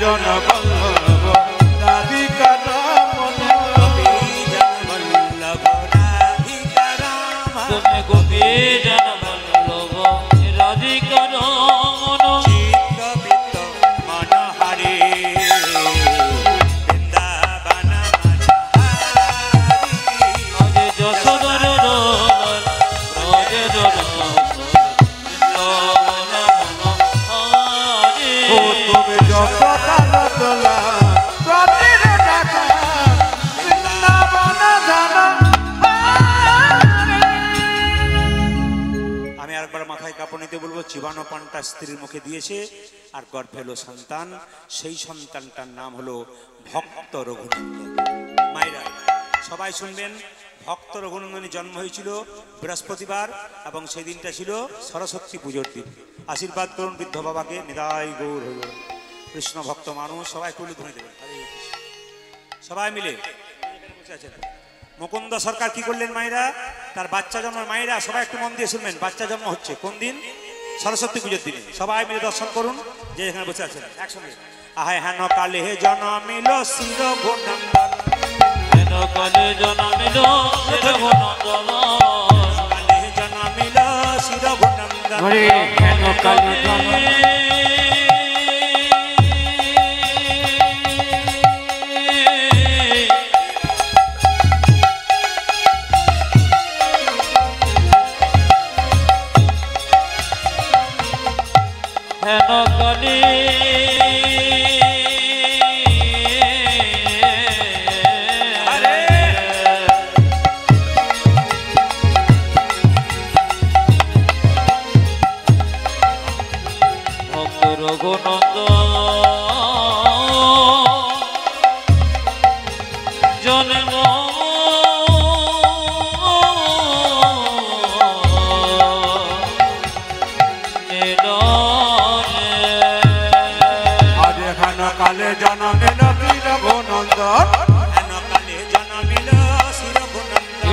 জন বল্লভ রাধিকা রমণ তুমি গোপী জন বল্লভ রাধিকা রমণ আজ যশোদর তুমি যশোদা নন্দলা প্রতির ডাকা বৃন্দাবন ধারা। আমি আরেকবার মাথায় কাপড় নিতে বলবো। জীবাণু পানটা স্ত্রীর মুখে দিয়েছে আর গর্ভে হলো সন্তান। সেই সন্তানটার নাম হলো ভক্ত রঘুনন্দন। মায়েরা সবাই শুনবেন, ভক্ত রঘুনন্দনের জন্ম হয়েছিল বৃহস্পতিবার এবং সেই দিনটা ছিল সরস্বতী পুজোর দিন। আশীর্বাদ করুন বৃদ্ধ বাবাকে, নিদায় গৌর হইল। কৃষ্ণ ভক্ত মানুষ, সবাই কুলি ধরে দেবেন সবাই মিলে। মুকুন্দ সরকার কি করলেন মায়েরা? তার বাচ্চা জন্ম, মায়েরা সবাই একটু মন দিয়ে শুনবেন, বাচ্চা জন্ম হচ্ছে কোন দিন? সরস্বতী পুজোর দিনে। সবাই মিলে দর্শন করুন যে এখানে বসে আছেন একসঙ্গে। আহায় হেন কালে হে জনমিল শির গুণন্দন, হেন কালে জনমিল শির গুণন্দন, কালে হে জনমিল শির গুণন্দন, হেন কালে জনমিল হেন কালে ভক্ত রঘুনন্দন জন্ম কালে জনমিল বীর গুণন্দন, হেন কালে জনমিল শির গুণন্দন,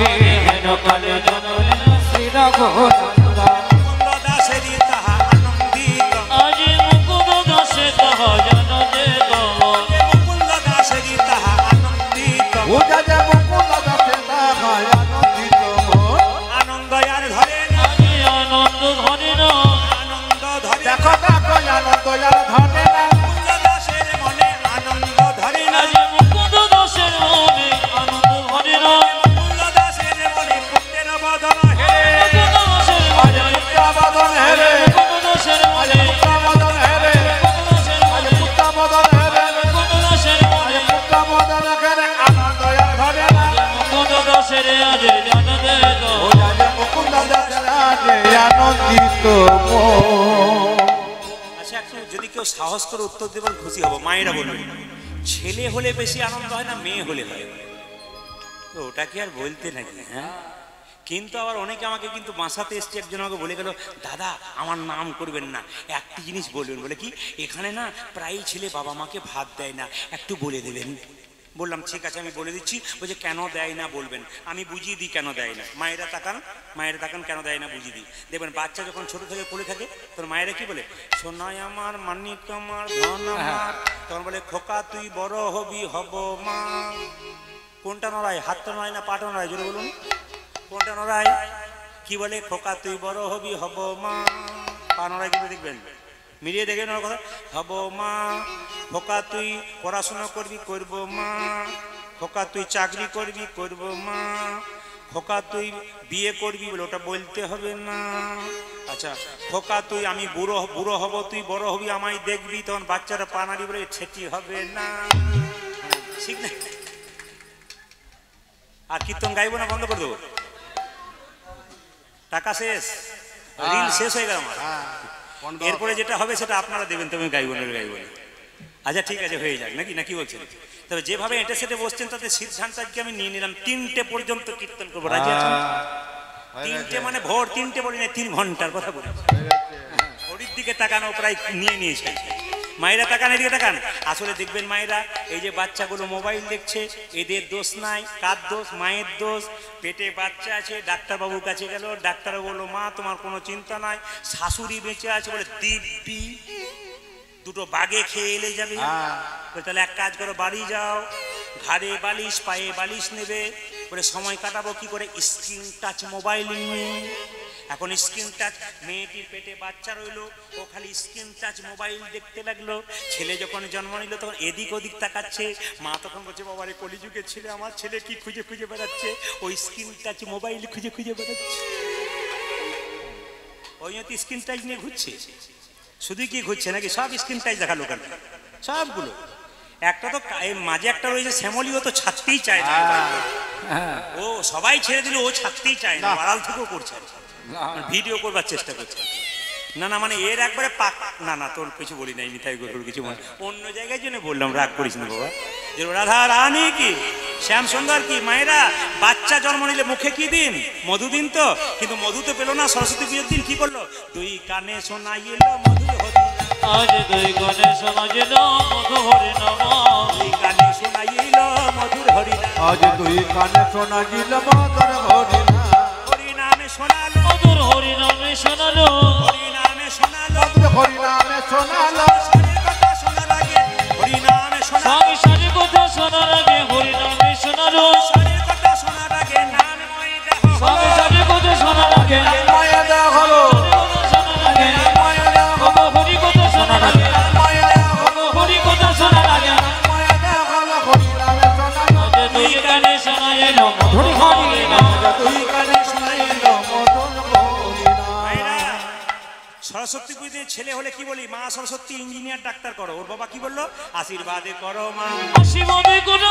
হেন কালে জনমিল শির গুণন্দন, মুকুন্দ দাসেরি তাহা আনন্দিত, আজ মুকুন্দ দাসে তাহা জনদিত, মুকুন্দ দাসেরি তাহা আনন্দিত, পূজা যে মুকুন্দ দাসে তাহায় আনন্দিত মন। আনন্দ আর ধরে না, আজ আনন্দ ধরে না, আনন্দ ধরে না, দেখো দেখো আনন্দ আর ধরে না। মুকুন্দ দাসের মনে আনন্দ ধরে না, আজ মুকুন্দ দাসের মনে আনন্দ ধরে না, মুকুন্দ দাসের মনে পুত্রের বদন হেরে, মুকুন্দ দাসের আজ মনে পুত্রাবদন হেরে, মুকুন্দ দাসের আজ মনে পুত্রাবদন হেরে, মুকুন্দ দাসের আজ মনে পুত্রাবদন হেরে, মুকুন্দ দাসের আজ মনে পুত্রাবদন হেরে, আনন্দ আর ধরে না। মুকুন্দ দাসের আজ জনদিত, পূজা যে মুকুন্দ দাসের আজে আনন্দিত মন। আচ্ছা একটু যদি কেউ সাহস করে উত্তর দেবেন খুশি হব। মায়েরা বলবেন ছেলে হলে বেশি আনন্দ হয় না মেয়ে হলে হয়? তো ওটা কি আর বলতে নাকি? হ্যাঁ, কিন্তু আবার অনেকে আমাকে কিন্তু বাসাতে এসছে, একজন আমাকে বলে গেল, দাদা আমার নাম করবেন না, একটি জিনিস বলবেন। বলে কি, এখানে না প্রায় ছেলে বাবা মাকে ভাত দেয় না, একটু বলে দেবেন। বললাম ঠিক আছে আমি বলে দিচ্ছি। বলছে কেন দেয় না বলবেন, আমি বুঝিয়ে দিই কেন দেয় না। মায়েরা তাকান, মায়েরা তাকান, কেন দেয় না বুঝিয়ে দিই। দেখবেন বাচ্চা যখন ছোট থেকে পড়ে থাকে তোর মায়েরা কি বলে, সোনাই আমার, মানিক আমার, ধন আমার, তখন বলে খোকা তুই বড় হবি হব মা। কোনটা নড়ায়, হাতটা নড়ায় না পাটা নড়ায়? জোরে বলুন কোনটা নড়ায়? কি বলে, খোকা তুই বড় হবি হব মা। পা নড়ায় কিন্তু দেখবেন, মিলিয়ে দেখবেন ওর কথা, হব মা। খোকা তুই পড়াশোনা করবি, করব মা। খোকা তুই চাকরি করবি, করব মা। খোকা তুই বিয়ে করবি, বলে ওটা বলতে হবে না। আচ্ছা, খোকা তুই আমি বুড়ো বুড়ো হব, তুই বড় হবি, আমায় দেখবি, তখন বাচ্চারা পানারি বলে ছেটি হবে না, ঠিক না? আর কীর্তন গাইবো না, বন্ধ করে দেবো? টাকা শেষ, রিল শেষ হয়ে গেল আমার। এরপরে যেটা হবে সেটা আপনারা দেবেন, তুমি গাইবো না গাইবো না। আচ্ছা ঠিক আছে, হয়ে যাক নাকি, নাকি বলছেন? তবে যেভাবে এটা সেটা বসছেন তাতে সিদ্ধান্ত আজকে আমি নিয়ে নিলাম 3টে পর্যন্ত কীর্তন করবো। রাজি আছেন? 3টে মানে ভোর 3টে বলি না, 3 ঘন্টার কথা বলি। ঘড়ির দিকে তাকানো প্রায় নিয়ে নিয়েছে। মায়েরা তাকান, এদিকে তাকান। আসলে দেখবেন মায়েরা, এই যে বাচ্চাগুলো মোবাইল দেখছে, এদের দোষ নাই। কার দোষ? মায়ের দোষ। পেটে বাচ্চা আছে, ডাক্তারবাবুর কাছে গেল, ডাক্তারবাবু বললো মা তোমার কোনো চিন্তা নাই, শাশুড়ি বেঁচে আছে, বলে দিব্যি। দুটো বাগে খেয়ে এলে যাবে। তাহলে এক কাজ করো, বাড়ি যাও, ঘাড়ে বালিশ পায়ে বালিশ নেবে, করে সময় কাটাবো কি করে? স্ক্রিন টাচ মোবাইল নিয়ে। এখন স্ক্রিন টাচ, মেয়েটির পেটে বাচ্চা রইলো, ও খালি স্ক্রিন টাচ মোবাইল দেখতে লাগলো। ছেলে যখন জন্ম নিল তখন এদিক ওদিক তাকাচ্ছে, মা তখন বলছে বাবারে কলিযুগের ছেলে, আমার ছেলে কি খুঁজে খুঁজে বেড়াচ্ছে, ওই স্ক্রিন টাচ মোবাইল খুঁজে খুঁজে বেড়াচ্ছে। ওই স্ক্রিন টাচ নিয়ে ঘুরছে, শুধু কি ঘুরছে নাকি সব স্ক্রিন টাচ দেখা লোকাল সবগুলো। একটা তো মাঝে একটা রয়েছে শ্যামলী, ও তো ছাড়তেই চায় না, ও সবাই ছেড়ে দিল, ও ছাড়তেই চায় না, আড়াল থেকেও করছে, ভিডিও করবার চেষ্টা করছে। না না মানে এর একবারে পাক, না না তোর কিছু বলি নাই, মিঠাই গরুর কিছু বলি, অন্য জায়গায় জন্য বললাম, রাগ করিস না বাবা। যে রাধা রানী কি শ্যাম সুন্দর কি মায়েরা বাচ্চা জন্ম নিলে মুখে কি দিন? মধু দিন তো, কিন্তু মধু তো পেলো না। সরস্বতী পুজোর দিন কি করলো? দুই কানে শোনাইল মধু হরি, আজ দুই কানে শোনাইল মধু হরি নাম, দুই কানে শোনাইল মধুর হরি নাম, আজ দুই কানে শোনাইল মধুর হরি নাম, হরি নামে শোনালো মধুর হরি নামে শোনালো, হরি নামে শোনালো, হরি নামে শোনালো, সারের কথা শোনা লাগে হরি নামে শোনালো, স্বামী সারি কথা শোনার আগে হরি নামে শোনালো, সারের কথা শোনা লাগে নাম ময় দেহ, স্বামী সারি কথা শোনার আগে মায়া দেওয়া হলো, মায়া দেওয়া হলো, হরি কথা শোনার আগে, মায়া দেওয়া হলো, হরি কথা শোনার আগে, মায়া দেওয়া হলো, হরি নামে শোনালো, আজ দুই কানে শোনাইল মধুর হরি নাম, দুই কানে শোনাইল মধুর হরি নাম। ভাইরা, সরস্বতী পুজোতে ছেলে হলে কি বলি? মা সরস্বতী ইঞ্জিনিয়ার ডাক্তার করো। ওর বাবা কি বললো? আশীর্বাদে করো মা, আশীর্বাদে করো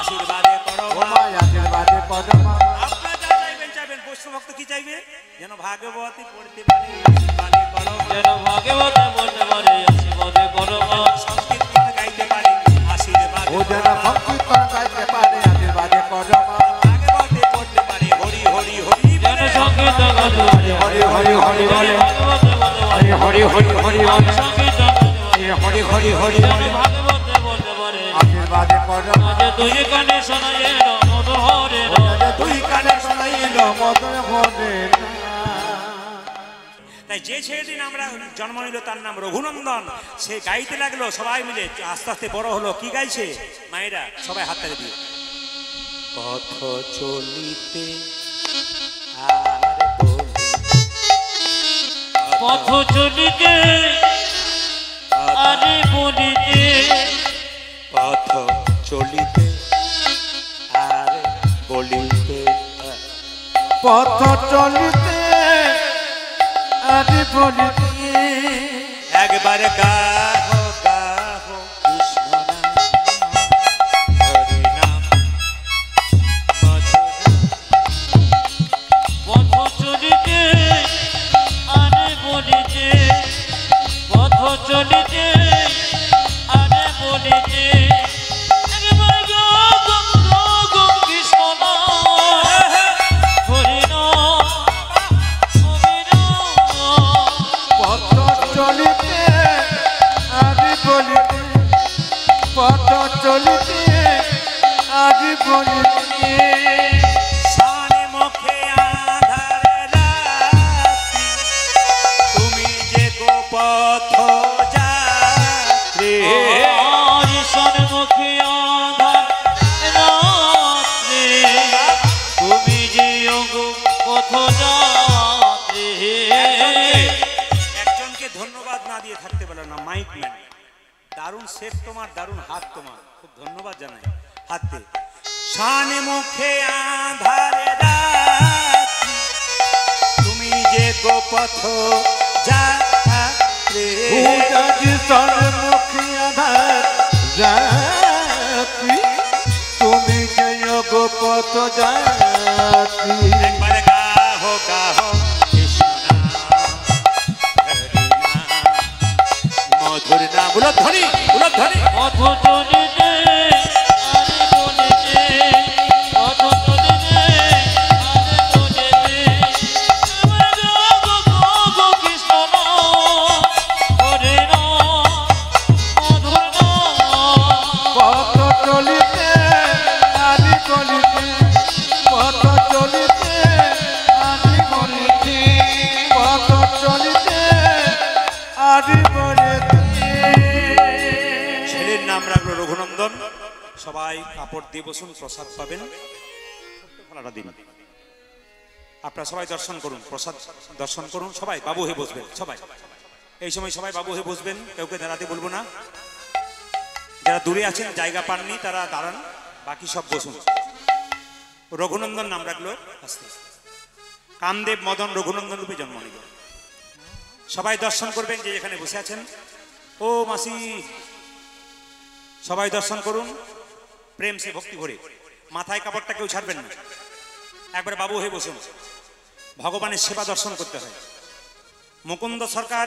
আশীর্বাদে করো ও মা। মায়া আশীর্বাদে পদমা, আপনারা যা চাইবেন চাইবেন, বৈষ্ণব ভক্ত কি চাইবে? যেন ভাগবতী পড়তে পারে, আশীর্বাদে করো মা। যেন ভাগবতে বলতে পারে আশীর্বাদে করো মা, সংকীর্তন গাইতে পারে, আশীর্বাদে ও যেন করো মা। সংকীর্তন গাইতে পারে, আশীর্বাদে পদমা, ভাগবতে পড়তে পারে, হরি হরি হরি যেন বলে। সংগীত গাইতে পারে হরি হরি হরি বলে, ভাগবতে বলতে পারে হরি হরি হরি বলে, সংগীত গাইতে পারে হরি হরি হরি যেন বলে, ভাগবতে বলতে পারে আশীর্বাদে পদমা, আজ দুই কানে শোনাইল মধুর হরি ও নাম, যেন দুই কানে শোনাইল মধুর হরি নাম। তাই যে ছেলেটির আমরা জন্ম নিল তার নাম রঘুনন্দন, সে গাইতে লাগলো, সবাই মিলে আস্তে আস্তে বড় হলো। কি গাইছে মায়েরা? সবাই হাত তালি দিয়ে, পথ চলিতে আর বলি, পথ চলিতে আরে বলিতে, পথ চলিতে আর বলিতে, পথ চলিতে আদি বলিতে, একবার গাহো গাহো কৃষ্ণ নাম, হরি নাম মধুর পথ চলিতে আরে বলিতে, পথ চলিতে আরে বলিতে, একবার গো কৃষ্ণ নাম, হরি নাম হরি নাম, পথ চলিতে আদি বলিতে, পথ চলিতে আদি বলিতে, শানে মুখে আধার রাত্রি, তুমি যে গো পথ যাত্রী, ঈশান মুখে আধার রাত্রে, তুমি যে গো পথ যাত্রী, একজনকে ধন্যবাদ না দিয়ে থাকতে পারলো না। মাইক ম্যান, দারুণ শেফ তোমার, দারুণ হাত তোমার, খুব ধন্যবাদ জানাই হাতে। শানে মুখে আধারে রাত্রি, তুমি যে গো পথ যাত্রী, পূজাজি সন্মুখী আধার রাত্রি, তুমি জয় গো পথ যাত্রী, একবার গাহো গাহো কৃষ্ণ নাম, হরি নাম মধুর নাম, উলধ্বনি উলধ্বনি। পথ চলিতে আরে বলিতে, পথ চলিতে আরে বলিতে, আমার গো কৃষ্ণ নাম, হরি নাম মধুর নাম, পথ চলিতে আদি বলিতে, পথ চলিতে আদি বলিতে, পথ চলিতে আদি বলিতে, রঘুনন্দন সবাই কাপড় দিয়ে বসুন, প্রসাদ পাবেন। ফলাটা দিন, আপনারা সবাই দর্শন করুন, প্রসাদ দর্শন করুন। সবাই বাবু হয়ে বসবেন, সবাই এই সময় সবাই বাবু হয়ে বসবেন, কাউকে দাঁড়াতে বলবো না। যারা দূরে আছেন জায়গা পাননি তারা দাঁড়ান, বাকি সব বসুন। রঘুনন্দন নাম রাখলো আস্তে আস্তে, কামদেব মদন রঘুনন্দন রূপে জন্ম নিল। সবাই দর্শন করবেন যে যেখানে বসে আছেন। ও মাসি, সবাই দর্শন করুন প্রেম সে ভক্তি ভরে, মাথায় কাপড়টা কেউ ছাড়বেন না, একবার বাবু হয়ে বসুন। ভগবানের সেবা দর্শন করতে হয়। মুকুন্দ সরকার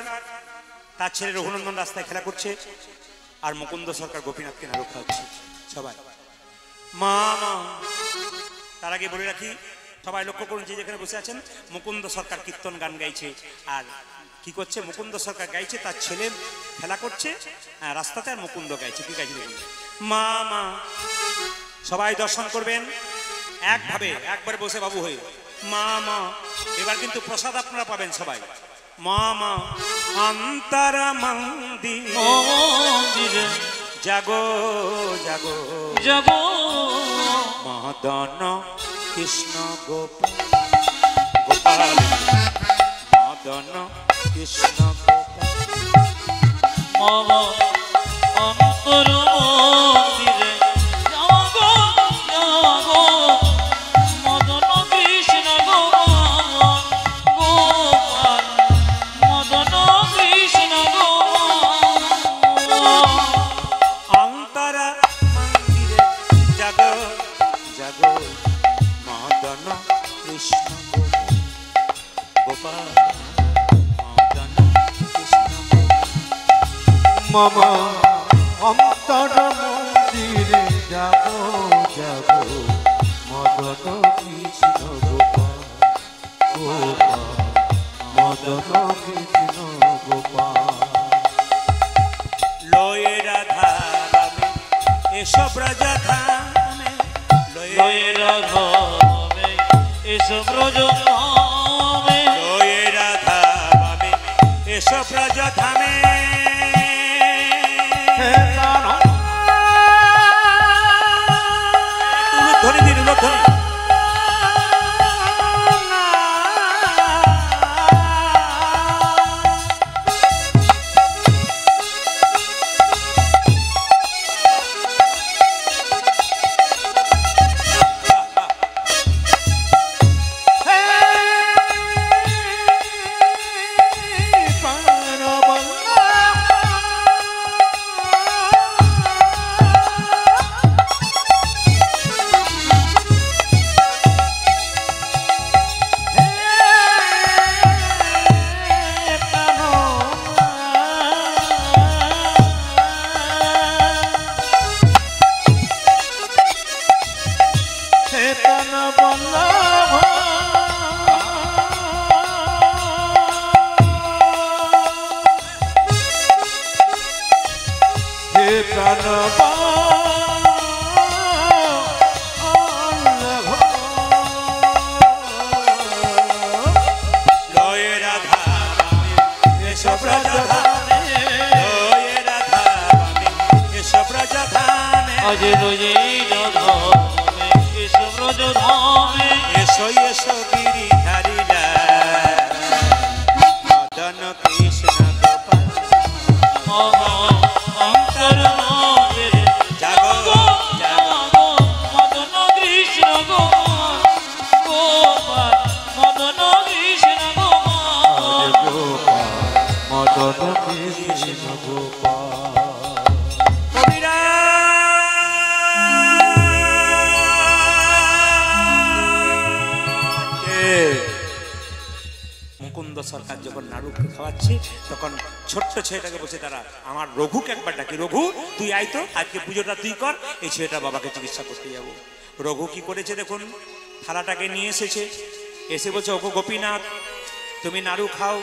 তার ছেলে রঘুনন্দন রাস্তায় খেলা করছে, আর মুকুন্দ সরকার গোপীনাথকে না রক্ষা হচ্ছে। সবাই মা মা। তার আগে বলে রাখি, সবাই লক্ষ্য করুন যে যেখানে বসে আছেন, মুকুন্দ সরকার কীর্তন গান গাইছে। আর কি করছে? মুকুন্দ সরকার গাইছে, তার ছেলে খেলা করছে রাস্তাতে, আর মুকুন্দ গাইছে। কি গাইছে দেখুন, মা মা। সবাই দর্শন করবেন একভাবে, একবার বসে বাবু হয়ে মা মা। এবার কিন্তু প্রসাদ আপনারা পাবেন সবাই। মা মা অন্তরা মন্দিরে জাগো জাগো জাগো মদন কৃষ্ণ গোপাল গোপাল মদন কৃষ্ণ গোপাল। মম অন্তর মন্দিরে জাগো জাগো মদন কৃষ্ণ গোপাল গোপাল মদন কৃষ্ণ গোপাল। অন্তরা মন্দিরে জাগো জাগো মদন কৃষ্ণ গোপাল মদন কৃষ্ণ মম অন্তর মন্দিরে যাব যাব মদন কৃষ্ণ গোপাল গোপাল মদন কৃষ্ণ গোপাল। লয়ে রাধা রামে এসো ব্রজধামে, লয়ে রাধামে এসো ব্রজধামে, লয়ে রাধা রামে এসো ব্রজধামে। উলুধ্বনি দিন, উলুধ্বনি। লয়ে রাধা রামে এসো ব্রজধামে, লয়ে রাধা রামে এসো ব্রজধামে। আজ রোজে রাধামে এসো ব্রজধামে, এসো এসো গিরিধারীরা মদন কৃষ্ণ গোপাল। মম অন্তর মন্দিরে জাগো জাগো মদন কৃষ্ণ গোপাল গোপাল মদন কৃষ্ণ গোপাল। মদন কৃষ্ণ গোপাল। কবিরা মুকুন্দ সরকার যখন নাড়ুকে খাওয়াচ্ছে, তখন ছোট্ট ছেলেটাকে বসে, তারা আমার রঘুকে একবার ডাকি, রঘু তুই আয় তো, আজকে পুজোটা তুই কর, এই ছেলেটা বাবাকে চিকিৎসা করতে যাবো। রঘু কি করেছে দেখুন, থালাটাকে নিয়ে এসেছে, এসে বলছে ওগো গোপীনাথ তুমি নাড়ু খাও।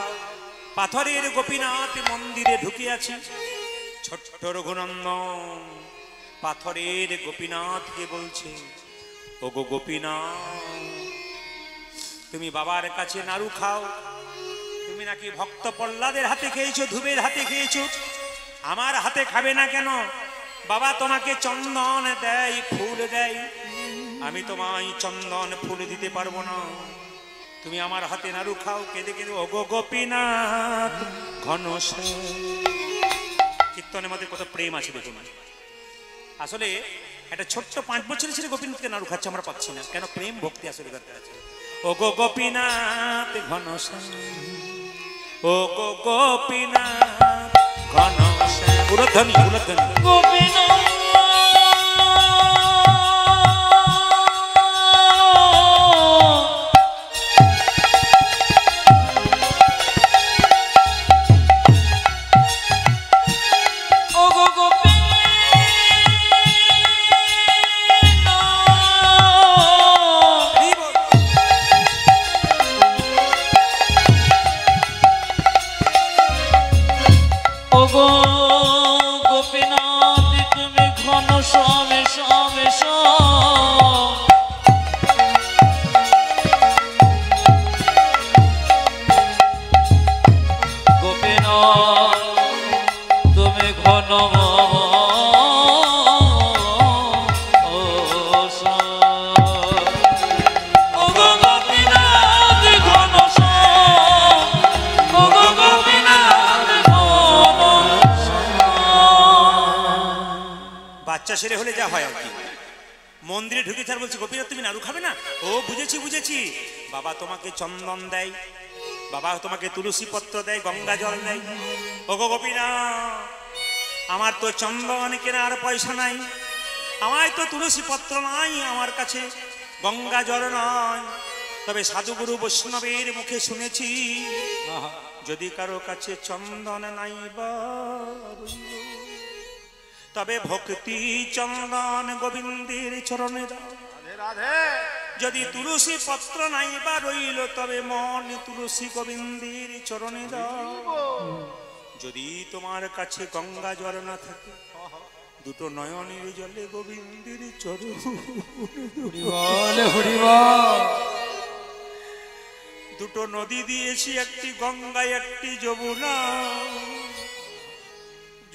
পাথরের গোপীনাথ মন্দিরে ঢুকে আছি। ছোট্ট রঘুনন্দন পাথরের গোপীনাথকে বলছে, ওগো গোপীনাথ তুমি বাবার কাছে নাড়ু খাও, তুমি নাকি ভক্ত প্রহ্লাদের হাতে খেয়েছো, ধুবের হাতে খেয়েছো, আমার হাতে খাবে না কেন? বাবা তোমাকে চন্দন দেয়, ফুল দেয়, আমি তোমায় চন্দন ফুল দিতে পারবো না। তুমি আমার হাতে নাড়ু খাও, কেঁদে কেঁদে ওগো গোপীনাথ ঘনশ্যাম। কীর্তনের মধ্যে কত প্রেম আছে দেখুন। আসলে একটা ছোট্ট 5 বছরের ছেলে গোপীনাথকে নাড়ু খাচ্ছে, আমরা পাচ্ছি না কেন? প্রেম ভক্তি আসলে করতে আছে। ওগো গোপীনাথ ঘনশ্যাম, ওগো গোপীনাথ ঘনশ্যাম। উলধ্বনি উলধ্বনি। গোপীনাথ তুমি ঘন শ্যামে শ্যামে গোপীনাথ তুমি ঘন বাচ্চা সেরে হলে যা হয় আর কি। মন্দিরে ঢুকেছে আর বলছে গোপীনাথ তুমি নাড়ু খাবে না? ও বুঝেছি বুঝেছি, বাবা তোমাকে চন্দন দেয়, বাবা তোমাকে তুলসী পত্র দেয়, গঙ্গা জল দেয়। ওগো গোপীনাথ আমার তো চন্দন কেনার পয়সা নাই, আমার তো তুলসী পত্র নাই, আমার কাছে গঙ্গা জল নয়। তবে সাধুগুরু বৈষ্ণবের মুখে শুনেছি, যদি কারো কাছে চন্দন নাই বা তবে ভক্তি চন্দন গোবিন্দের চরণে দাও। যদি তুলসী পত্র নাই বা রইল, তবে মন তুলসী গোবিন্দের চরণে দাও। যদি তোমার কাছে গঙ্গা জল না থাকে, দুটো নয়নের জলে গোবিন্দের চরণ। দুটো নদী দিয়েছি, একটি গঙ্গা একটি যমুনা।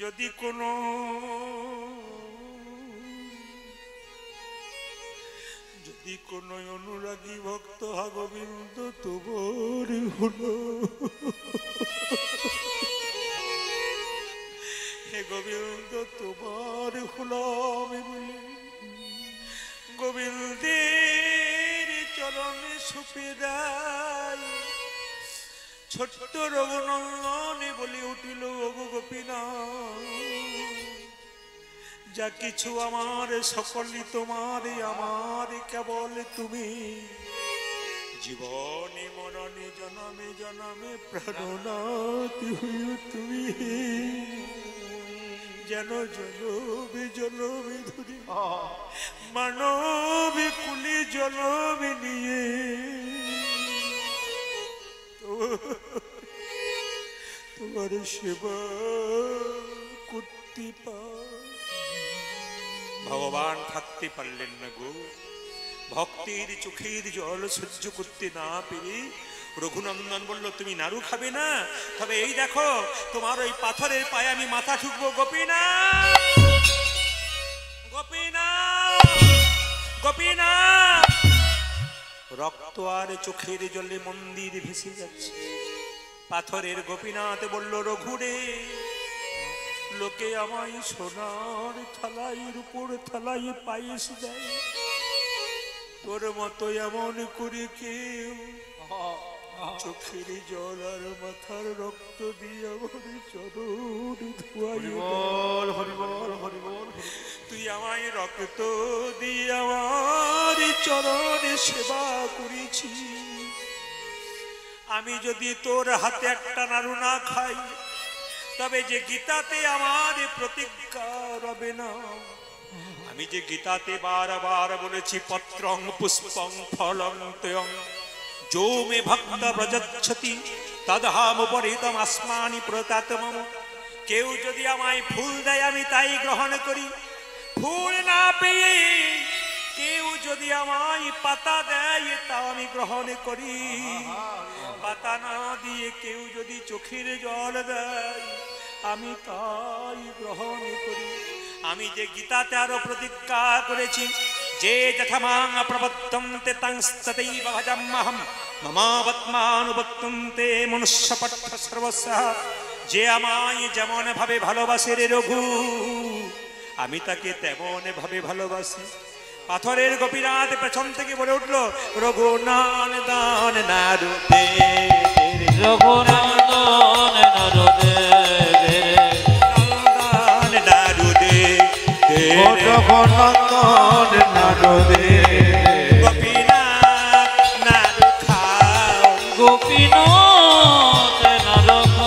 যদি কোনো অনুরাগী ভক্ত হা গোবিন্দ তোমার হলো, হে গোবিন্দ তোমার হলো আমি বলি, গোবিন্দের চরণে সুপে দেয়। ছোট্ট রঘুনন্দনে বলে উঠিল, ওগো গোপীনাথ যা কিছু আমার সকলই তোমার, আমার কেবল তুমি। জীবনে মরণে জনমে জনমে প্রাণনাথ হইও তুমি। যেন জনমে জনমে ধরে মানবে কুলে জনমে নিয়ে তোমার সেবা করতে পার। ভগবান থাকতে পারলেন না গো, ভক্তের চোখের জল সহ্য করতে না পেরে রঘুনন্দন বলল, তুমি নাড়ু খাবে না? তবে এই দেখো তোমার ওই পাথরের পায়ে আমি মাথা ঠুকবো। গোপীনাথ গোপীনাথ গোপীনাথ। রক্ত আর চোখের জলে মন্দির ভেসে যাচ্ছে। পাথরের গোপীনাথ বলল, রঘুরে লোকে আমায় সোনার থালাইয়ের উপর থালাই পায়েস দেয়, তোর মতো এমন করে কেউ চোখের জল আর মাথার রক্ত দিয়ে আমার চরণ ধোয়াই। তুই আমায় রক্ত দিয়ে আমার চরণে সেবা করেছি, আমি যদি তোর হাতে একটা নাড়ু না খাই, তবে যে গীতাতে আমার প্রতিজ্ঞা রবে না। আমি যে গীতাতে বারবার বলেছি, পত্রং পুষ্পং ফলং তয়ং যো মে ভক্ত ব্রজচ্ছতি তদহামুপরিতম আসমানি প্রতাতমম। কেউ যদি আমায় ফুল দেয় আমি তাই গ্রহণ করি, ফুল না পেয়ে কেউ যদি আমায় পাতা দেয় তাও আমি গ্রহণ করি, পাতা না দিয়ে কেউ যদি চোখের জল দেয় আমি তাই গ্রহণ করি। আমি যে গীতাতে আরো প্রতিজ্ঞা করেছি, যে যথামাং প্রবদ্ধন্তে তাং ততৈব ভজাম্যহম মমাবৎমানুবর্তন্তে মনুষ্যপট্ঠ সর্বস্যা। যে আমায় যেমন ভাবে ভালোবাসে রে রঘু, আমি তাকে তেমন ভাবে ভালোবাসি। পাথরের গোপীনাথ পেছন থেকে বলে উঠলো, রঘুনান দান নারুদে, রঘুনন্দন নরদে দান নারুদে, ও জগন্নাথ নারদে গোপীনাথ নারু খাও, গোপীনাথ নরখ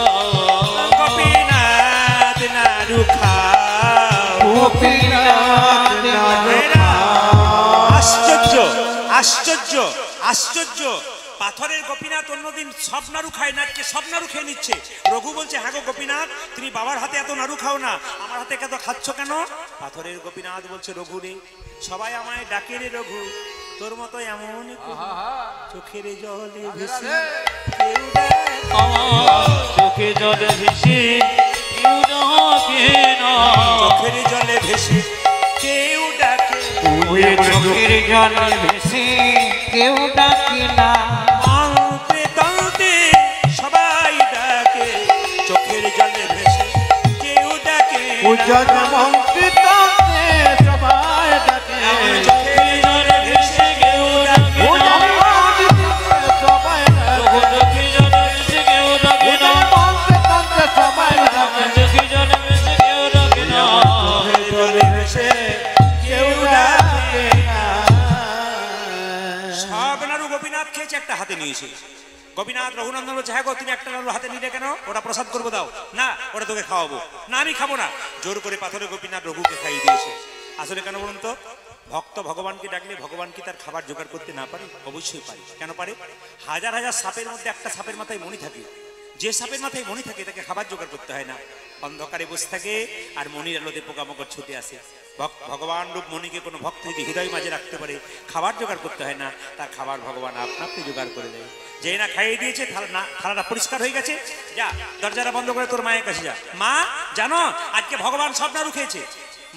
গোপীনাথ নারু খাও। গোপীনাথ নারদ আশ্চর্য আশ্চর্য আশ্চর্য! পাথরের গোপীনাথ অন্যদিন সব নাড়ু খায়, নাটকে সব নাড়ু খেয়ে নিচ্ছে। রঘু বলছে, হ্যাঁ গো গোপীনাথ, তুমি বাবার হাতে এত নাড়ু খাও না, আমার হাতে এত খাচ্ছ কেন? পাথরের গোপীনাথ বলছে, রঘু রে, সবাই আমায় ডাকে রে রঘু, তোর মতো এমন চোখের জলে ভেসে কেউ ডাকে। আমার চোখে জলে ভেসে কেউ ডাকে না, চোখের জলে ভেসে কেউ ডাকে, চোখের জলে ভেসে কেউ ডাকে না। কাঁদতে কাঁদতে সবাই ডাকে, চোখের জলে ভেসে কেউ ডাকে না। পূজা মন্ত্রিতে সবাই ডাকে, চোখের জলে ভেসে কেউ ডাকে পূজা না। মন্ত্রিতে সবাই ডাকে, চোখে জলে ভেসে কেউ ডাকে পূজা না, মন্ত্রিতে সবাই ডাকে। চোখে জলে ভেসে কেউ ডাকে না, চোখের জলে ভেসে কেউ ডাকে না। সব নাড়ু গোপীনাথ খেয়েছে, একটা হাতে নিয়েছে। গোপীনাথ রঘুনন্দন বলছে, হ্যাঁ গো, তুমি একটা নাড়ু হাতে নিলে কেন? ওটা প্রসাদ করবো, দাও না, ওটা তোকে খাওয়াবো না। আমি খাবো না। জোর করে পাথরের গোপীনাথ রঘুকে খাইয়ে দিয়েছে। আসলে কেন বলুন তো? ভক্ত ভগবানকে ডাকলে ভগবান কি তার খাবার জোগাড় করতে না পারে? অবশ্যই পারে। কেন পারে? হাজার হাজার সাপের মধ্যে একটা সাপের মাথায় মণি থাকে, যে সাপের মাথায় মণি থাকে তাকে খাবার জোগাড় করতে হয় না। অন্ধকারে বসে থাকে আর মণির আলোতে পোকামাকড় ছুটে আসে। ভগবান রূপ মণিকে কোনো ভক্ত যদি হৃদয় মাঝে রাখতে পারে, খাবার জোগাড় করতে হয় না, তার খাবার ভগবান আপনি জোগাড় করে দেয়। যেই না খাইয়ে দিয়েছে, থালাটা পরিষ্কার হয়ে গেছে, যা দরজাটা বন্ধ করে তোর মায়ের কাছে যা। মা, জানো আজকে ভগবান সব নাড়ু খেয়েছে।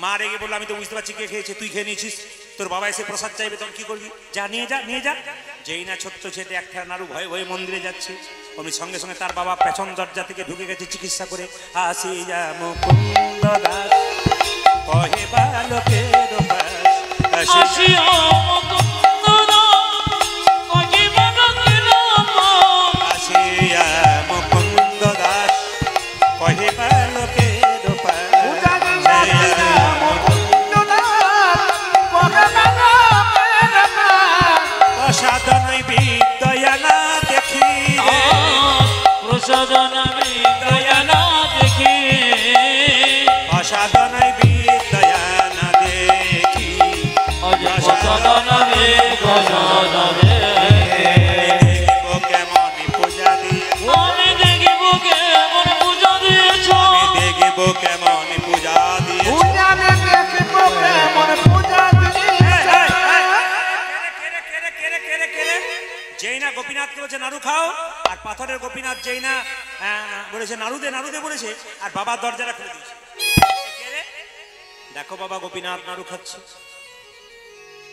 মা রেগে বললো, আমি তো বুঝতে পারছি কে খেয়েছে, তুই খেয়ে নিয়েছিস। তোর বাবা এসে প্রসাদ চাইবে, তখন কি করবি? যা নিয়ে যা, নিয়ে যা। যেই না ছোট্ট ছেলে একটা নাড়ু ভয়ে ভয়ে মন্দিরে যাচ্ছে, অমনি সঙ্গে সঙ্গে তার বাবা পেছন দরজা থেকে ঢুকে গেছে চিকিৎসা করে। আসি যা মুকুন্দ দাস কহে বালকের বাস, আসিয়া মুকুন্দ কহে বালকের বাস, আসিয়া মুকুন্দ দাস কহে বালকের বাস। পূজা প্রসাদ নয় বিদয়া না দেখি, প্রসাদ নবী দয়া না দেখে, প্রসাদ নয় বিদয়া না দেখি, প্রসাদ নবী দয়া না দেখে। দেখিব কেমন পূজা দিয়ে, আমি দেখিব কেমন পূজা দিয়েছ, আমি দেখিব কেমন পূজা দিয়ে। যেই না গোপীনাথকে বলছে নাড়ু খাও, আর পাথরের গোপীনাথ যেই না বলেছে নাড়ু দে বলেছে, আর বাবার দরজাটা খুলে দিয়েছে। কে রে? দেখো বাবা, গোপীনাথ নাড়ু খাচ্ছে।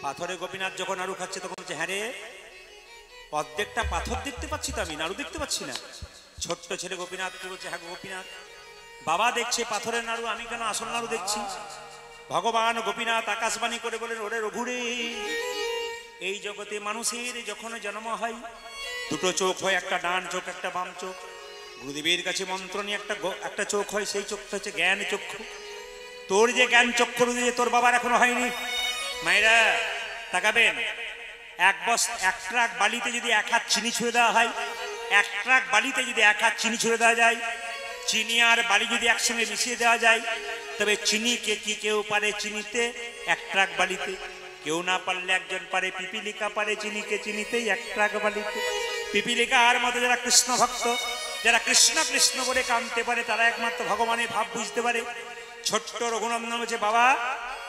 পাথরের গোপীনাথ যখন নাড়ু খাচ্ছে তখন বলছে, হ্যাঁ রে, অর্ধেকটা পাথর দেখতে পাচ্ছি তো, আমি নাড়ু দেখতে পাচ্ছি না। ছোট্ট ছেলে গোপীনাথকে বলছে, হ্যাঁ গোপীনাথ, বাবা দেখছে পাথরের নাড়ু, আমি কেন আসল নাড়ু দেখছি? ভগবান গোপীনাথ আকাশবাণী করে বলেন, ওরে রঘুরে, এই জগতে মানুষের যখন জন্ম হয়, দুটো চোখ হয়, একটা ডান চোখ একটা বাম চোখ। গুরুদেবের কাছে মন্ত্র নিয়ে একটা চোখ হয়, সেই চোখটা হচ্ছে জ্ঞান চক্ষু। তোর যে জ্ঞান চক্ষু দিয়ে তোর বাবার এখনো হয়নি। মায়েরা তাকাবেন, এক ট্রাক বালিতে যদি এক হাত চিনি ছুঁড়ে দেওয়া হয়, এক ট্রাক বালিতে যদি এক হাত চিনি ছুঁড়ে দেওয়া যায়, চিনি আর বালি যদি একসঙ্গে মিশিয়ে দেওয়া যায়, তবে চিনিকে কি কেউ পারে চিনিতে? এক ট্রাক বালিতে কেউ না পারলে একজন পারে, পিপিলিকা পারে চিনিকে চিনিতেই এক ট্রাক বালিতে। পিপিলিকার মতো যারা কৃষ্ণ ভক্ত, যারা কৃষ্ণ কৃষ্ণ বলে কাঁদতে পারে, তারা একমাত্র ভগবানের ভাব বুঝতে পারে। ছোট্ট রঘুনন্দন বলছে, বাবা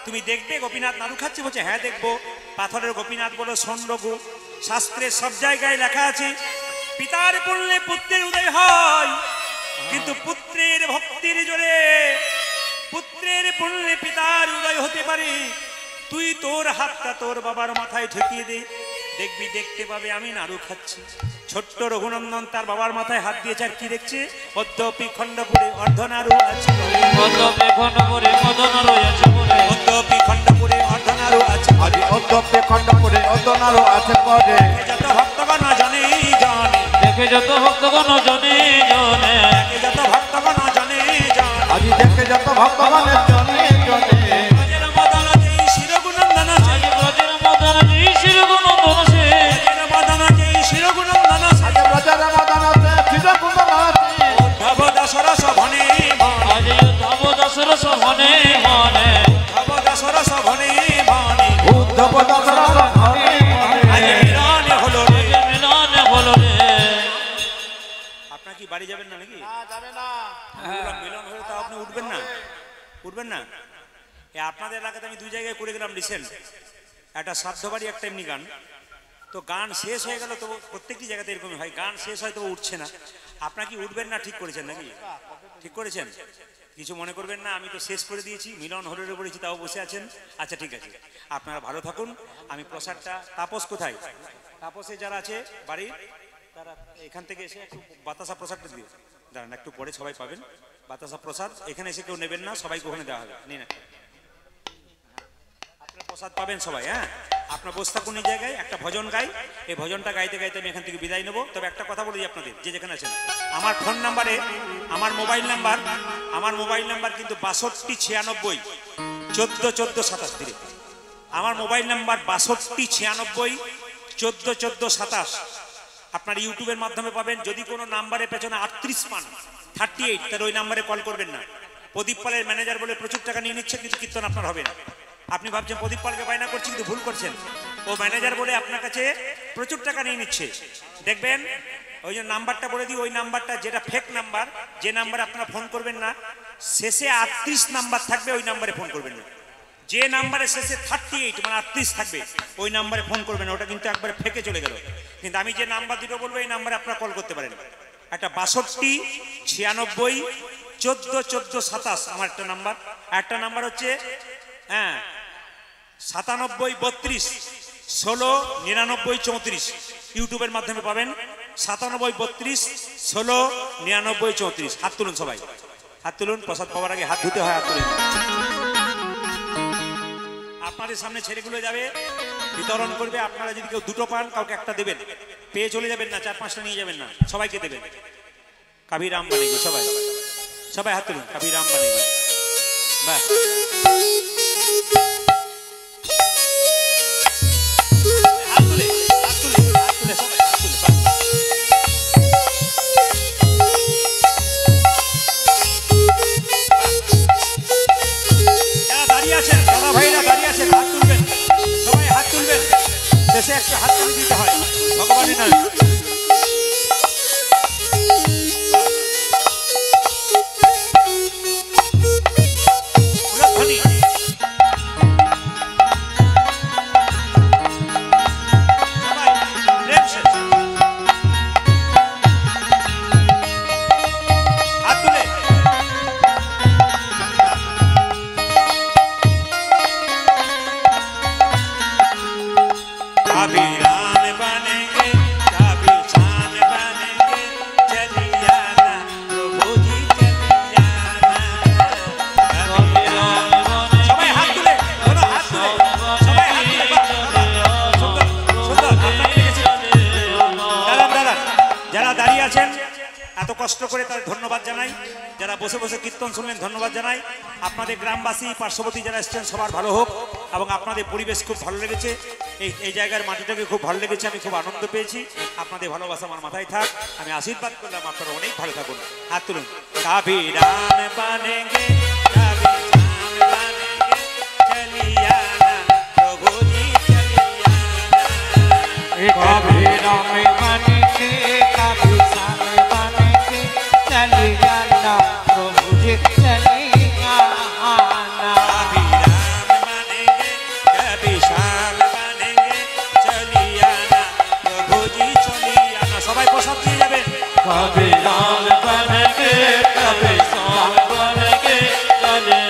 তুমি দেখবে গোপীনাথ নাড়ু খাচ্ছে? বলছে, হ্যাঁ দেখবো। পাথরের গোপীনাথ বলো, শোন রঘু, শাস্ত্রের সব জায়গায় লেখা আছে, পিতার বললে পুত্রের উদয় হয়, কিন্তু পুত্রের ভক্তির জোরে পুত্রের পুণ্যে পিতার উদয় হতে পারে। তুই তোর হাতটা তোর বাবার মাথায় ঠেকিয়ে দে, দেখবি দেখতে পাবে আমি নাড়ু খাচ্ছি। ছোট্ট রঘুনন্দন তার বাবার মাথায় হাত দিয়েছে, আর কি দেখছে? অদ্যপি খণ্ডপুরে অর্ধনারু আছে বলে, অদ্যপি খণ্ডপুরে অর্ধনারু আছে বলে, অদ্যপি খণ্ডপুরে অর্ধনারু আছে বলে, অদ্যপি খণ্ডপুরে অর্ধনারু আছে পরে। যত ভক্তগণ জানে জানে, দেখে যত ভক্তগণ জনে জনে, যত ভক্তগণ জানে জানে, আজি দেখে যত ভক্তগণের জনে জনে। ব্রজের মদন যেই শিরগুনন্দন আছে, আজ ব্রজের মদন জি শিরগুনন্দন সে, ব্রজের মদন যেই শিরগুনন্দন আছে, আজ ব্রজের মদন আছে চিরকুন্দন আছে। উদ্ধব দাসরস ভনে ভনে, আজ ধব দশরস মনে মনে, উদ্ধব দাসরস ভনে ভনে, উদ্ধব দশরথ ঘরে আজ ঘরে। মিলন হলো রে। আজ মিলন হলো রে। আপনার কি বাড়ি যাবেন না নাকি? যাবে না। বললাম মিলন হলে তো আপনি উঠবেন না, উঠবেন না। এই আপনাদের এলাকাতে আমি দুই জায়গায় করে গেলাম রিসেন্ট, একটা শ্রাদ্ধ বাড়ি, একটা এমনি গান। তো গান শেষ হয়ে গেল, তো প্রত্যেকটি জায়গাতে এরকমই হয়, গান শেষ হয় তো উঠছে না। আপনার কি উঠবেন না ঠিক করেছেন নাকি? ঠিক করেছেন, কিছু মনে করবেন না, আমি তো শেষ করে দিয়েছি, মিলন হলে পড়েছি, তাও বসে আছেন। আচ্ছা ঠিক আছে, আপনারা ভালো থাকুন। আমি প্রসাদটা, তাপস কোথায়? তাপসে যারা আছে বাড়ির, তারা এখান থেকে এসে একটু বাতাসা প্রসাদটা দিয়ে দাঁড়ান, একটু পরে সবাই পাবেন বাতাসা প্রসাদ। এখানে এসে কেউ নেবেন না, সবাইকে ওখানে দেওয়া হবে। নিন আপনার প্রসাদ পাবেন সবাই। হ্যাঁ, আপনার বসে থাকুন এই জায়গায়, একটা ভজন গাই। এই ভজনটা গাইতে গাইতে আমি এখান থেকে বিদায় নেবো। তবে একটা কথা বলি আপনাদের, যে যেখানে আছেন, আমার ফোন নাম্বারে, আমার মোবাইল নাম্বার কিন্তু 6296 14 14 27 ধীরে। আমার মোবাইল নাম্বার 6296 14 14 27। আপনার ইউটিউবের মাধ্যমে পাবেন। যদি কোনো নাম্বারের পেছনে 38 পান 38, তাহলে ওই নাম্বারে কল করবেন না। প্রদীপ পালের ম্যানেজার বলে প্রচুর টাকা নিয়ে নিচ্ছে, কিন্তু কীর্তন আপনার হবে না। আপনি ভাবছেন প্রদীপ পালকে বায়না করছি, কিন্তু ভুল করছেন। ও ম্যানেজার বলে আপনার কাছে প্রচুর টাকা নিয়ে নিচ্ছে। দেখবেন, ওই যে নাম্বারটা বলে দিই, ওই নাম্বারটা যেটা ফেক নাম্বার, যে নাম্বারে আপনারা ফোন করবেন না, শেষে 38 নাম্বার থাকবে, ওই নাম্বারে ফোন করবেন না। যে নাম্বারে শেষে 38 মানে 38 থাকবে, ওই নাম্বারে ফোন করবেন না। ওটা কিন্তু একবারে ফেকে চলে গেল। কিন্তু আমি যে নাম্বার দুটো বলবো, এই নাম্বারে আপনারা কল করতে পারেন। একটা 6296 14 14 27 আমার একটা নাম্বার। একটা নাম্বার হচ্ছে 97 32 16 99 34। ইউটিউবের মাধ্যমে পাবেন। 97 32 16 99 34। হাত তুলুন সবাই, হাত তুলুন। প্রসাদ পাওয়ার আগে হাত ধুতে হয়, হাত তুলুন। আপনাদের সামনে ছেলেগুলো যাবে, বিতরণ করবে। আপনারা যদি কেউ দুটো পান, কাউকে একটা দেবেন। পেয়ে চলে যাবেন না, 4-5টা নিয়ে যাবেন না, সবাইকে দেবেন। কাবির রাম বানিয়ে সবাই, সবাই হাত তুলুন। কাবির রাম বানিয়ে বাহ। হাত তুলে, হাত তুলে, হাত তুলে, সবাই হাত তুলে, বাহ। যারা দাঁড়িয়ে আছেন, দাদা ভাইরা দাঁড়িয়ে আছেন, হাত তুলবেন, সবাই হাত তুলবেন। শেষে একটা হাত তুলে দিতে হয় ভগবানের নামে। এত কষ্ট করে তাদের ধন্যবাদ জানাই। যারা বসে বসে কীর্তন শুনলেন ধন্যবাদ জানাই। আপনাদের গ্রামবাসী পার্শ্ববর্তী যারা এসছেন সবার ভালো হোক, এবং আপনাদের পরিবেশ খুব ভালো লেগেছে। এই জায়গার মাটিটাকে খুব ভালো লেগেছে, আমি খুব আনন্দ পেয়েছি। আপনাদের ভালোবাসা আমার মাথায় থাক, আমি আশীর্বাদ করলাম আপনারা অনেক ভালো থাকুন। হাত তুলুন। কাবিরান বানেঙ্গে, কাবিরান বানেঙ্গে, চলিয়া না প্রভুজি চলিয়া না। কাবিরান বানেঙ্গে, কাবিরান বানেঙ্গে, চলিয়া না প্রভুজি চলিয়া না। কাবিরান বানেঙ্গে, কাবিরান বানেঙ্গে, চলিয়া না প্রভুজি চলিয়া না। সবাই প্রসাদ দিয়ে যাবেন। कभी राम बन के कभी शाम बन के चले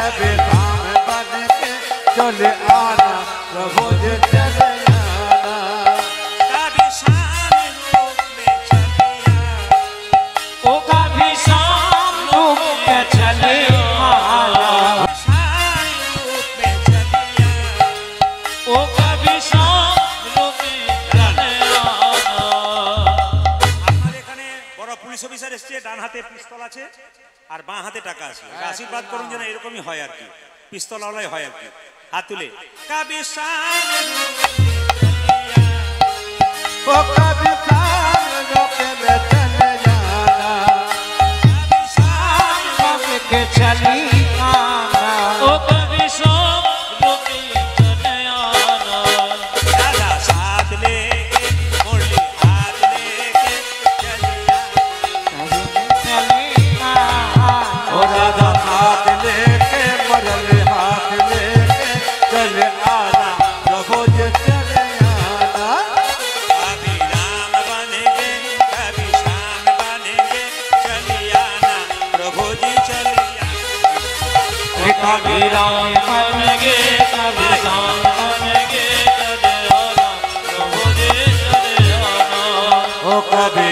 कभी शाम बन के चले आना प्रभु जी चले आना कभी शाम रूप में चले आना ओ कभी शाम रूप में चले आना शाम रूप में चले आना ओ कभी शाम रूप में चले आना আপনার এখানে বড় পুলিশ অফিসার এসেছে, ডান হাতে পিস্তল আছে আর বাঁ হাতে টাকা আছে। আশীর্বাদ করুন যেন এরকমই হয় আর কি, পিস্তলওয়ালাই হয় আর কি। হাত তুলে কবি শাম ओ कभी शाम रूप में चले जाना रूप के चली आना ओ कभी शाम रूप में चले आना दादा साथ लेके मुरली हाथ लेके चलिया चली आना ओ दादा हाथ लेके मरले हाथ लेके चले आना प्रभु जी चले आना कभी राम बनेंगे कभी श्याम बनेंगे चलिया ना प्रभु जी चलिया कभी राम बनेंगे कभी श्याम बनेंगे चले आना प्रभु जी चले आना ओ कभी